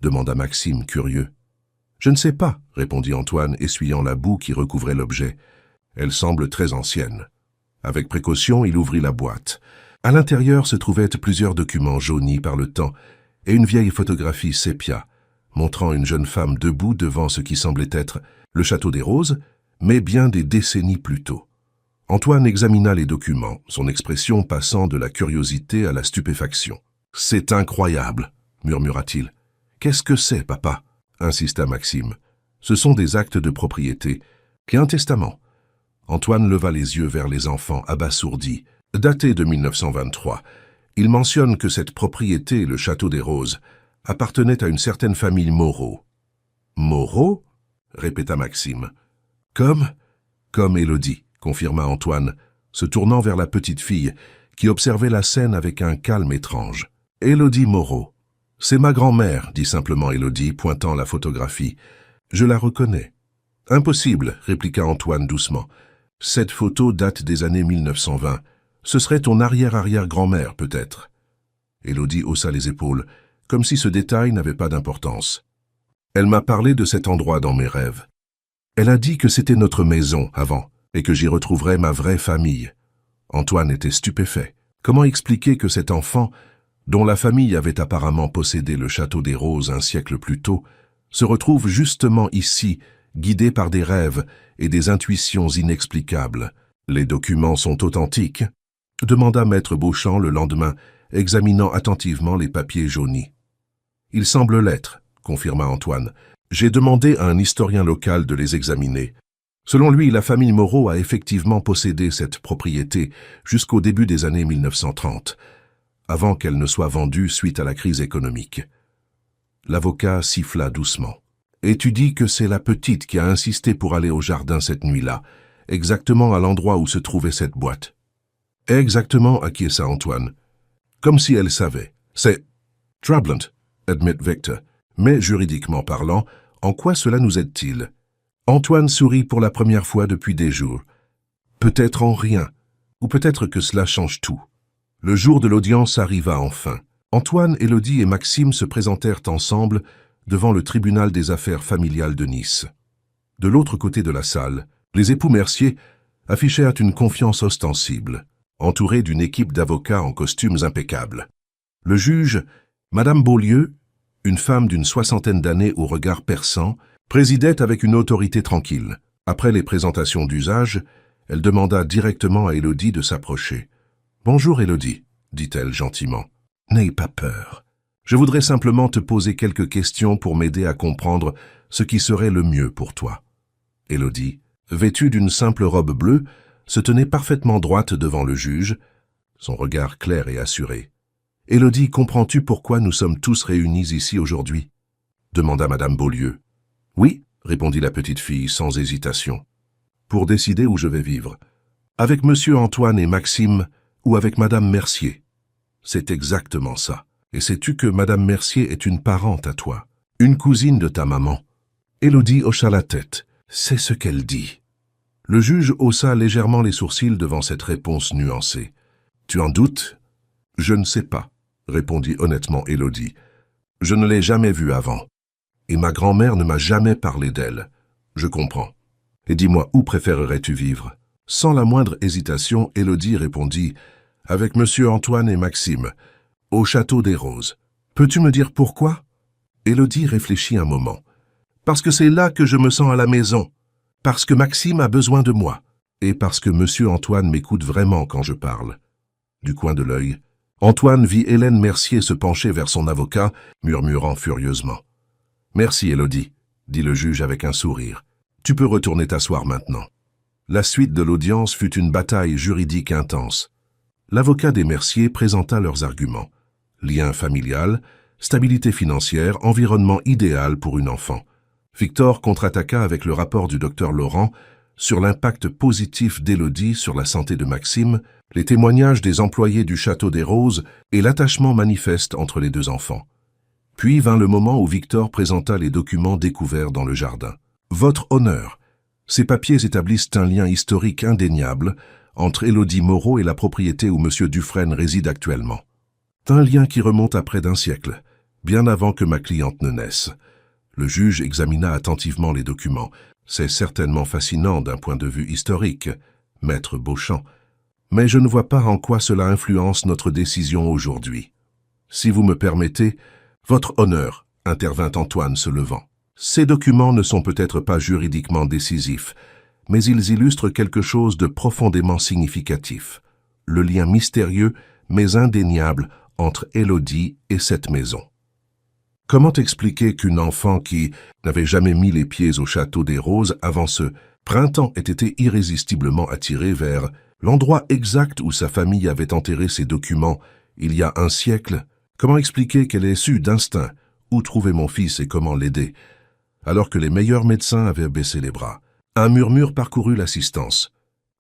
demanda Maxime, curieux. « Je ne sais pas » répondit Antoine, essuyant la boue qui recouvrait l'objet. « Elle semble très ancienne. » Avec précaution, il ouvrit la boîte. À l'intérieur se trouvaient plusieurs documents jaunis par le temps et une vieille photographie sépia, montrant une jeune femme debout devant ce qui semblait être le château des Roses, mais bien des décennies plus tôt. Antoine examina les documents, son expression passant de la curiosité à la stupéfaction. « C'est incroyable !» murmura-t-il. « Qu'est-ce que c'est, papa ?» insista Maxime. « Ce sont des actes de propriété et un testament. » Antoine leva les yeux vers les enfants, abasourdis. Daté de 1923, il mentionne que cette propriété, le château des Roses, appartenait à une certaine famille Moreau. « Moreau » répéta Maxime. « Comme Élodie, confirma Antoine, se tournant vers la petite fille, qui observait la scène avec un calme étrange. « Élodie Moreau. »« C'est ma grand-mère, dit simplement Élodie, pointant la photographie. « Je la reconnais. »« Impossible, répliqua Antoine doucement. « Cette photo date des années 1920. Ce serait ton arrière-arrière-grand-mère, peut-être. » Élodie haussa les épaules, comme si ce détail n'avait pas d'importance. Elle m'a parlé de cet endroit dans mes rêves. Elle a dit que c'était notre maison avant, et que j'y retrouverais ma vraie famille. Antoine était stupéfait. Comment expliquer que cet enfant, dont la famille avait apparemment possédé le château des Roses un siècle plus tôt, se retrouve justement ici, guidé par des rêves et des intuitions inexplicables. « Les documents sont authentiques ?» demanda maître Beauchamp le lendemain, examinant attentivement les papiers jaunis. « Il semble l'être », confirma Antoine. « J'ai demandé à un historien local de les examiner. Selon lui, la famille Moreau a effectivement possédé cette propriété jusqu'au début des années 1930, avant qu'elle ne soit vendue suite à la crise économique. » L'avocat siffla doucement. « Et tu dis que c'est la petite qui a insisté pour aller au jardin cette nuit-là, exactement à l'endroit où se trouvait cette boîte. » « Exactement, acquiesça Antoine. Comme si elle savait. Troublant, admit Victor. Mais juridiquement parlant, en quoi cela nous aide-t-il? Antoine sourit pour la première fois depuis des jours. Peut-être en rien, ou peut-être que cela change tout. Le jour de l'audience arriva enfin. Antoine, Élodie et Maxime se présentèrent ensemble devant le tribunal des affaires familiales de Nice. De l'autre côté de la salle, les époux Mercier affichèrent une confiance ostensible, entourés d'une équipe d'avocats en costumes impeccables. Le juge, Madame Beaulieu, une femme d'une 60aine d'années au regard perçant, présidait avec une autorité tranquille. Après les présentations d'usage, elle demanda directement à Élodie de s'approcher. « Bonjour Élodie, dit-elle gentiment. N'aie pas peur. Je voudrais simplement te poser quelques questions pour m'aider à comprendre ce qui serait le mieux pour toi. » Élodie, vêtue d'une simple robe bleue, se tenait parfaitement droite devant le juge, son regard clair et assuré. « Élodie, comprends-tu pourquoi nous sommes tous réunis ici aujourd'hui » demanda Madame Beaulieu. « Oui, » répondit la petite fille sans hésitation. « Pour décider où je vais vivre. Avec Monsieur Antoine et Maxime ou avec Madame Mercier. C'est exactement ça. Et sais-tu que Madame Mercier est une parente à toi, une cousine de ta maman ?» Élodie hocha la tête. « C'est ce qu'elle dit. » Le juge haussa légèrement les sourcils devant cette réponse nuancée. « Tu en doutes ?»« Je ne sais pas, » répondit honnêtement Élodie. « Je ne l'ai jamais vue avant. Et ma grand-mère ne m'a jamais parlé d'elle. Je comprends. Et dis-moi, où préférerais-tu vivre ?» Sans la moindre hésitation, Élodie répondit « Avec Monsieur Antoine et Maxime, au Château des Roses. Peux-tu me dire pourquoi ?» Élodie réfléchit un moment. « Parce que c'est là que je me sens à la maison. Parce que Maxime a besoin de moi. Et parce que Monsieur Antoine m'écoute vraiment quand je parle. » Du coin de l'œil, Antoine vit Hélène Mercier se pencher vers son avocat, murmurant furieusement. « Merci, Élodie, » dit le juge avec un sourire. « Tu peux retourner t'asseoir maintenant. » La suite de l'audience fut une bataille juridique intense. L'avocat des Mercier présenta leurs arguments. Lien familial, stabilité financière, environnement idéal pour une enfant. Victor contre-attaqua avec le rapport du docteur Laurent sur l'impact positif d'Élodie sur la santé de Maxime, les témoignages des employés du Château des Roses et l'attachement manifeste entre les deux enfants. Puis vint le moment où Victor présenta les documents découverts dans le jardin. « Votre honneur, ces papiers établissent un lien historique indéniable entre Élodie Moreau et la propriété où M. Dufresne réside actuellement. Un lien qui remonte à près d'un siècle, bien avant que ma cliente ne naisse. » Le juge examina attentivement les documents. C'est certainement fascinant d'un point de vue historique, maître Beauchamp. Mais je ne vois pas en quoi cela influence notre décision aujourd'hui. Si vous me permettez, votre honneur, intervint Antoine se levant. Ces documents ne sont peut-être pas juridiquement décisifs, mais ils illustrent quelque chose de profondément significatif. Le lien mystérieux, mais indéniable, entre Élodie et cette maison. Comment expliquer qu'une enfant qui n'avait jamais mis les pieds au Château des Roses avant ce printemps ait été irrésistiblement attirée vers l'endroit exact où sa famille avait enterré ses documents il y a un siècle? Comment expliquer qu'elle ait su d'instinct où trouver mon fils et comment l'aider, alors que les meilleurs médecins avaient baissé les bras? Un murmure parcourut l'assistance.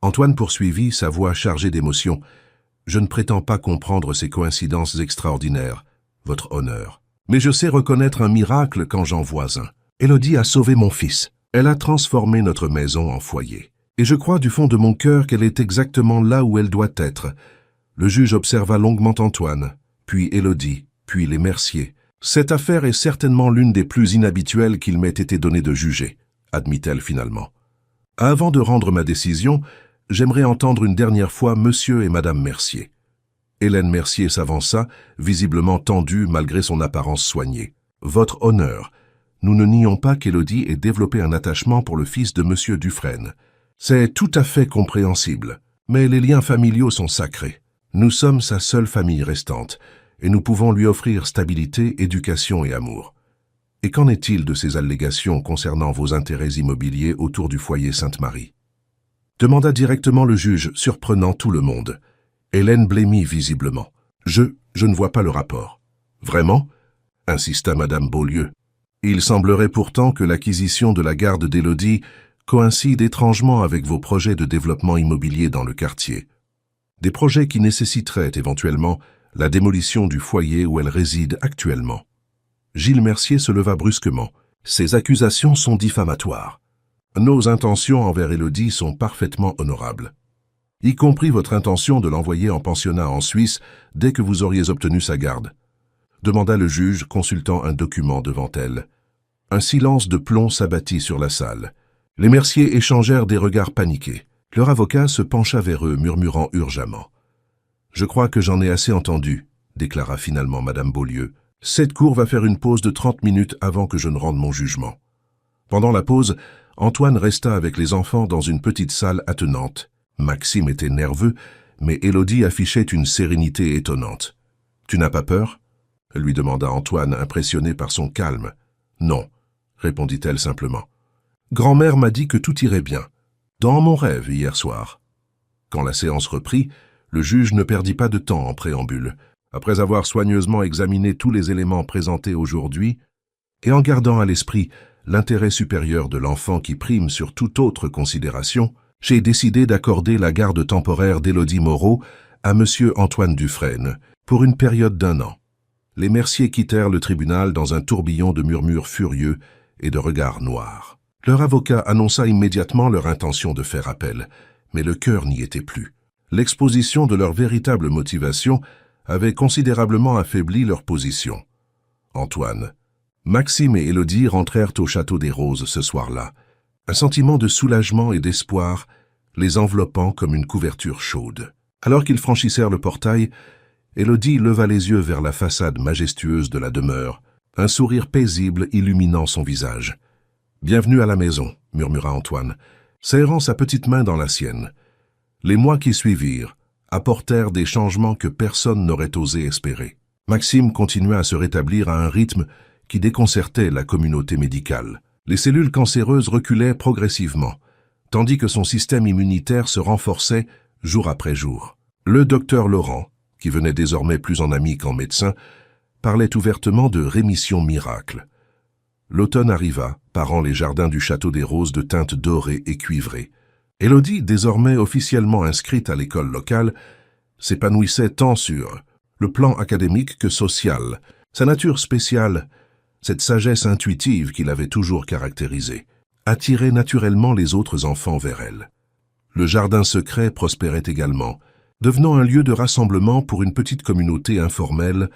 Antoine poursuivit, sa voix chargée d'émotion. « Je ne prétends pas comprendre ces coïncidences extraordinaires, votre honneur. Mais je sais reconnaître un miracle quand j'en vois un. Élodie a sauvé mon fils. Elle a transformé notre maison en foyer. Et je crois du fond de mon cœur qu'elle est exactement là où elle doit être. » Le juge observa longuement Antoine, puis Élodie, puis les Mercier. « Cette affaire est certainement l'une des plus inhabituelles qu'il m'ait été donné de juger, » admit-elle finalement. « Avant de rendre ma décision, j'aimerais entendre une dernière fois Monsieur et Madame Mercier. » Hélène Mercier s'avança, visiblement tendue malgré son apparence soignée. « Votre honneur, nous ne nions pas qu'Élodie ait développé un attachement pour le fils de Monsieur Dufresne. C'est tout à fait compréhensible, mais les liens familiaux sont sacrés. Nous sommes sa seule famille restante, et nous pouvons lui offrir stabilité, éducation et amour. Et qu'en est-il de ces allégations concernant vos intérêts immobiliers autour du foyer Sainte-Marie » demanda directement le juge, surprenant tout le monde. Hélène blêmit visiblement. « Je ne vois pas le rapport. »« Vraiment ?» insista Madame Beaulieu. « Il semblerait pourtant que l'acquisition de la garde d'Élodie coïncide étrangement avec vos projets de développement immobilier dans le quartier. Des projets qui nécessiteraient éventuellement la démolition du foyer où elle réside actuellement. Gilles Mercier se leva brusquement. Ces accusations sont diffamatoires. Nos intentions envers Élodie sont parfaitement honorables. Y compris votre intention de l'envoyer en pensionnat en Suisse dès que vous auriez obtenu sa garde, demanda le juge, consultant un document devant elle. Un silence de plomb s'abattit sur la salle. Les Mercier échangèrent des regards paniqués. Leur avocat se pencha vers eux, murmurant urgemment. « Je crois que j'en ai assez entendu, » déclara finalement Madame Beaulieu. « Cette cour va faire une pause de 30 minutes avant que je ne rende mon jugement. » Pendant la pause, Antoine resta avec les enfants dans une petite salle attenante. Maxime était nerveux, mais Élodie affichait une sérénité étonnante. « Tu n'as pas peur ?» lui demanda Antoine, impressionné par son calme. « Non, » répondit-elle simplement. « Grand-mère m'a dit que tout irait bien. Dans mon rêve hier soir. » Quand la séance reprit, le juge ne perdit pas de temps en préambule. Après avoir soigneusement examiné tous les éléments présentés aujourd'hui, et en gardant à l'esprit l'intérêt supérieur de l'enfant qui prime sur toute autre considération, j'ai décidé d'accorder la garde temporaire d'Élodie Moreau à M. Antoine Dufresne pour une période d'1 an. Les Mercier quittèrent le tribunal dans un tourbillon de murmures furieux et de regards noirs. Leur avocat annonça immédiatement leur intention de faire appel, mais le cœur n'y était plus. L'exposition de leur véritable motivation avait considérablement affaibli leur position. Antoine, Maxime et Élodie rentrèrent au Château des Roses ce soir-là, un sentiment de soulagement et d'espoir les enveloppant comme une couverture chaude. Alors qu'ils franchissèrent le portail, Élodie leva les yeux vers la façade majestueuse de la demeure, un sourire paisible illuminant son visage. « Bienvenue à la maison », murmura Antoine, serrant sa petite main dans la sienne. Les mois qui suivirent apportèrent des changements que personne n'aurait osé espérer. Maxime continua à se rétablir à un rythme qui déconcertait la communauté médicale. Les cellules cancéreuses reculaient progressivement, tandis que son système immunitaire se renforçait jour après jour. Le docteur Laurent, qui venait désormais plus en ami qu'en médecin, parlait ouvertement de rémission miracle. L'automne arriva, parant les jardins du Château des Roses de teintes dorées et cuivrées. Élodie, désormais officiellement inscrite à l'école locale, s'épanouissait tant sur le plan académique que social. Sa nature spéciale, cette sagesse intuitive qui l'avait toujours caractérisée, attirait naturellement les autres enfants vers elle. Le jardin secret prospérait également, devenant un lieu de rassemblement pour une petite communauté informelle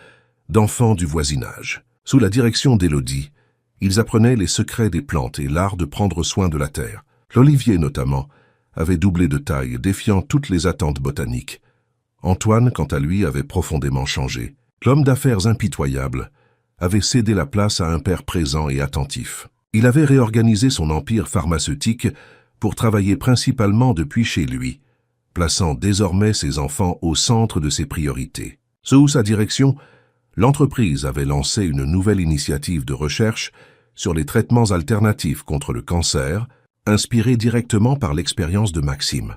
d'enfants du voisinage. Sous la direction d'Élodie, ils apprenaient les secrets des plantes et l'art de prendre soin de la terre. L'olivier, notamment, avait doublé de taille, défiant toutes les attentes botaniques. Antoine, quant à lui, avait profondément changé. L'homme d'affaires impitoyable avait cédé la place à un père présent et attentif. Il avait réorganisé son empire pharmaceutique pour travailler principalement depuis chez lui, plaçant désormais ses enfants au centre de ses priorités. Sous sa direction, l'entreprise avait lancé une nouvelle initiative de recherche sur les traitements alternatifs contre le cancer, inspirée directement par l'expérience de Maxime.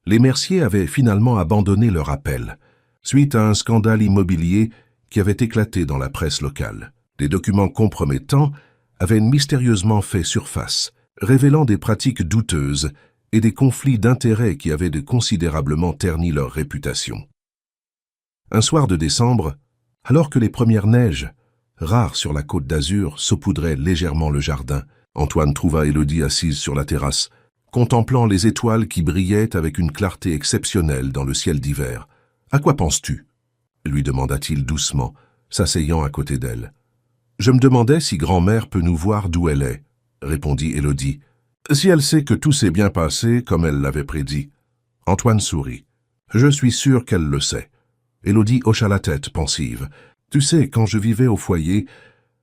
Les Mercier avaient finalement abandonné leur appel, suite à un scandale immobilier qui avait éclaté dans la presse locale. Des documents compromettants avaient mystérieusement fait surface, révélant des pratiques douteuses et des conflits d'intérêts qui avaient considérablement terni leur réputation. Un soir de décembre, alors que les premières neiges, rares sur la Côte d'Azur, saupoudraient légèrement le jardin, Antoine trouva Élodie assise sur la terrasse, contemplant les étoiles qui brillaient avec une clarté exceptionnelle dans le ciel d'hiver. « À quoi penses-tu » lui demanda-t-il doucement, s'asseyant à côté d'elle. « Je me demandais si grand-mère peut nous voir d'où elle est, » répondit Élodie. « Si elle sait que tout s'est bien passé comme elle l'avait prédit. » Antoine sourit. « Je suis sûr qu'elle le sait. » Élodie hocha la tête, pensive. « Tu sais, quand je vivais au foyer,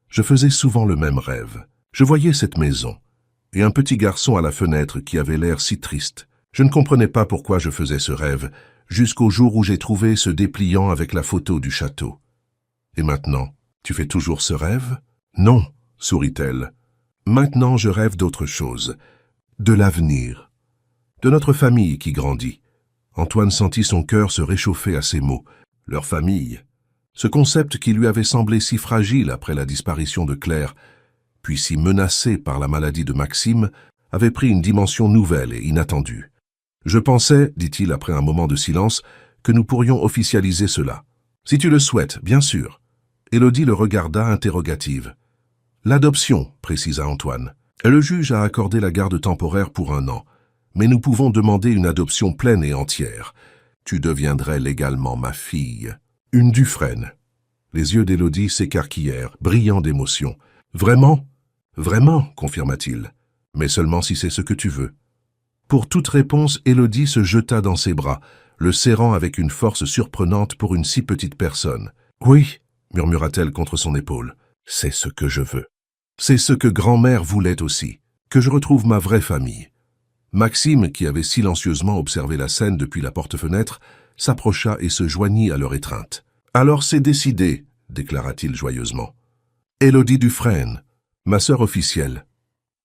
je faisais souvent le même rêve. Je voyais cette maison, et un petit garçon à la fenêtre qui avait l'air si triste. Je ne comprenais pas pourquoi je faisais ce rêve, jusqu'au jour où j'ai trouvé ce dépliant avec la photo du château. Et maintenant, tu fais toujours ce rêve ? Non, sourit-elle. Maintenant, je rêve d'autre chose, de l'avenir, de notre famille qui grandit. Antoine sentit son cœur se réchauffer à ces mots. Leur famille, ce concept qui lui avait semblé si fragile après la disparition de Claire, puis si menacé par la maladie de Maxime, avait pris une dimension nouvelle et inattendue. « Je pensais, dit-il après un moment de silence, que nous pourrions officialiser cela. Si tu le souhaites, bien sûr. Élodie le regarda interrogative. L'adoption, précisa Antoine. Le juge a accordé la garde temporaire pour 1 an, mais nous pouvons demander une adoption pleine et entière. Tu deviendrais légalement ma fille. Une Dufresne. Les yeux d'Élodie s'écarquillèrent, brillants d'émotion. Vraiment? Vraiment, confirma-t-il. Mais seulement si c'est ce que tu veux. Pour toute réponse, Élodie se jeta dans ses bras, le serrant avec une force surprenante pour une si petite personne. Oui, murmura-t-elle contre son épaule. C'est ce que je veux. C'est ce que grand-mère voulait aussi, que je retrouve ma vraie famille. Maxime, qui avait silencieusement observé la scène depuis la porte-fenêtre, s'approcha et se joignit à leur étreinte. « Alors c'est décidé, déclara-t-il joyeusement. Élodie Dufresne, ma sœur officielle. »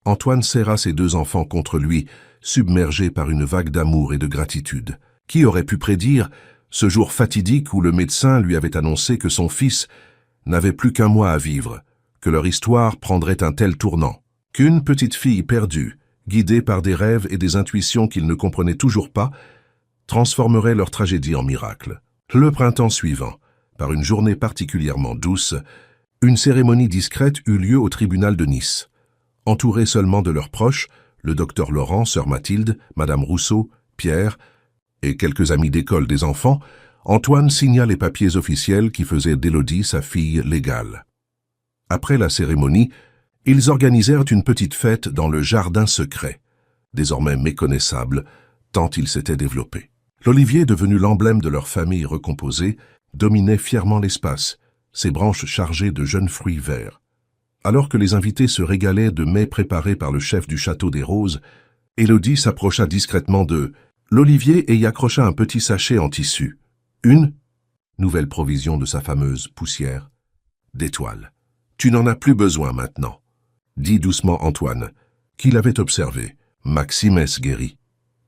Antoine serra ses 2 enfants contre lui, submergé par une vague d'amour et de gratitude. Qui aurait pu prédire, ce jour fatidique où le médecin lui avait annoncé que son fils n'avait plus qu'1 mois à vivre, que leur histoire prendrait un tel tournant, qu'une petite fille perdue, guidée par des rêves et des intuitions qu'ils ne comprenaient toujours pas, transformerait leur tragédie en miracle. Le printemps suivant, par une journée particulièrement douce, une cérémonie discrète eut lieu au tribunal de Nice. Entourés seulement de leurs proches, le docteur Laurent, sœur Mathilde, madame Rousseau, Pierre et quelques amis d'école des enfants, Antoine signa les papiers officiels qui faisaient d'Élodie sa fille légale. Après la cérémonie, ils organisèrent une petite fête dans le jardin secret, désormais méconnaissable, tant il s'était développé. L'olivier, devenu l'emblème de leur famille recomposée, dominait fièrement l'espace, ses branches chargées de jeunes fruits verts. Alors que les invités se régalaient de mets préparés par le chef du château des Roses, Élodie s'approcha discrètement d'eux, l'olivier et y accrocha un petit sachet en tissu. Une nouvelle provision de sa fameuse poussière d'étoiles. « Tu n'en as plus besoin maintenant », dit doucement Antoine, qui l'avait observé. Maxime est guéri.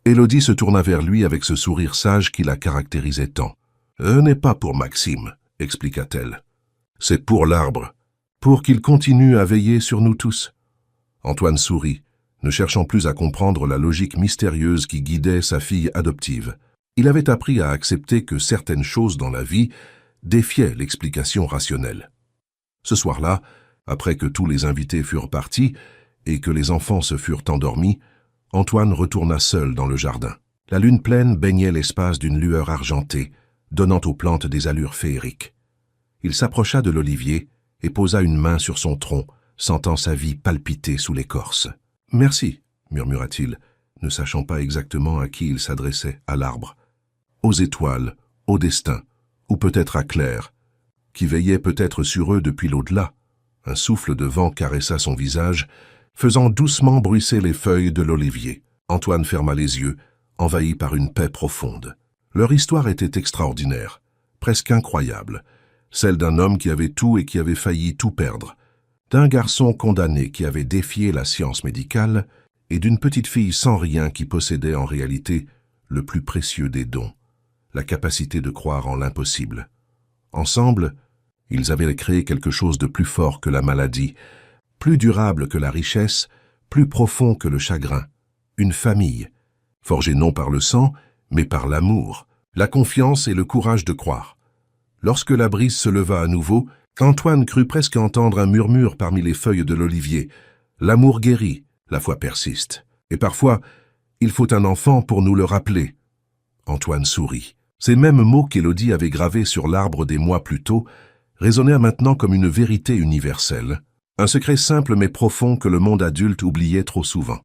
Élodie se tourna vers lui avec ce sourire sage qui la caractérisait tant. « Ce n'est pas pour Maxime, » expliqua-t-elle. « C'est pour l'arbre, pour qu'il continue à veiller sur nous tous. » Antoine sourit, ne cherchant plus à comprendre la logique mystérieuse qui guidait sa fille adoptive. Il avait appris à accepter que certaines choses dans la vie défiaient l'explication rationnelle. Ce soir-là, après que tous les invités furent partis et que les enfants se furent endormis, Antoine retourna seul dans le jardin. La lune pleine baignait l'espace d'une lueur argentée, donnant aux plantes des allures féeriques. Il s'approcha de l'olivier et posa une main sur son tronc, sentant sa vie palpiter sous l'écorce. « Merci », murmura-t-il, ne sachant pas exactement à qui il s'adressait, à l'arbre. Aux étoiles, au destin, ou peut-être à Claire, qui veillait peut-être sur eux depuis l'au-delà. Un souffle de vent caressa son visage, faisant doucement bruisser les feuilles de l'olivier. Antoine ferma les yeux, envahi par une paix profonde. Leur histoire était extraordinaire, presque incroyable, celle d'un homme qui avait tout et qui avait failli tout perdre, d'un garçon condamné qui avait défié la science médicale et d'une petite fille sans rien qui possédait en réalité le plus précieux des dons, la capacité de croire en l'impossible. Ensemble, ils avaient créé quelque chose de plus fort que la maladie, plus durable que la richesse, plus profond que le chagrin, une famille, forgée non par le sang, mais par l'amour, la confiance et le courage de croire. Lorsque la brise se leva à nouveau, Antoine crut presque entendre un murmure parmi les feuilles de l'olivier. L'amour guérit, la foi persiste. Et parfois, il faut un enfant pour nous le rappeler. Antoine sourit. Ces mêmes mots qu'Élodie avait gravés sur l'arbre des mois plus tôt résonnèrent maintenant comme une vérité universelle, un secret simple mais profond que le monde adulte oubliait trop souvent.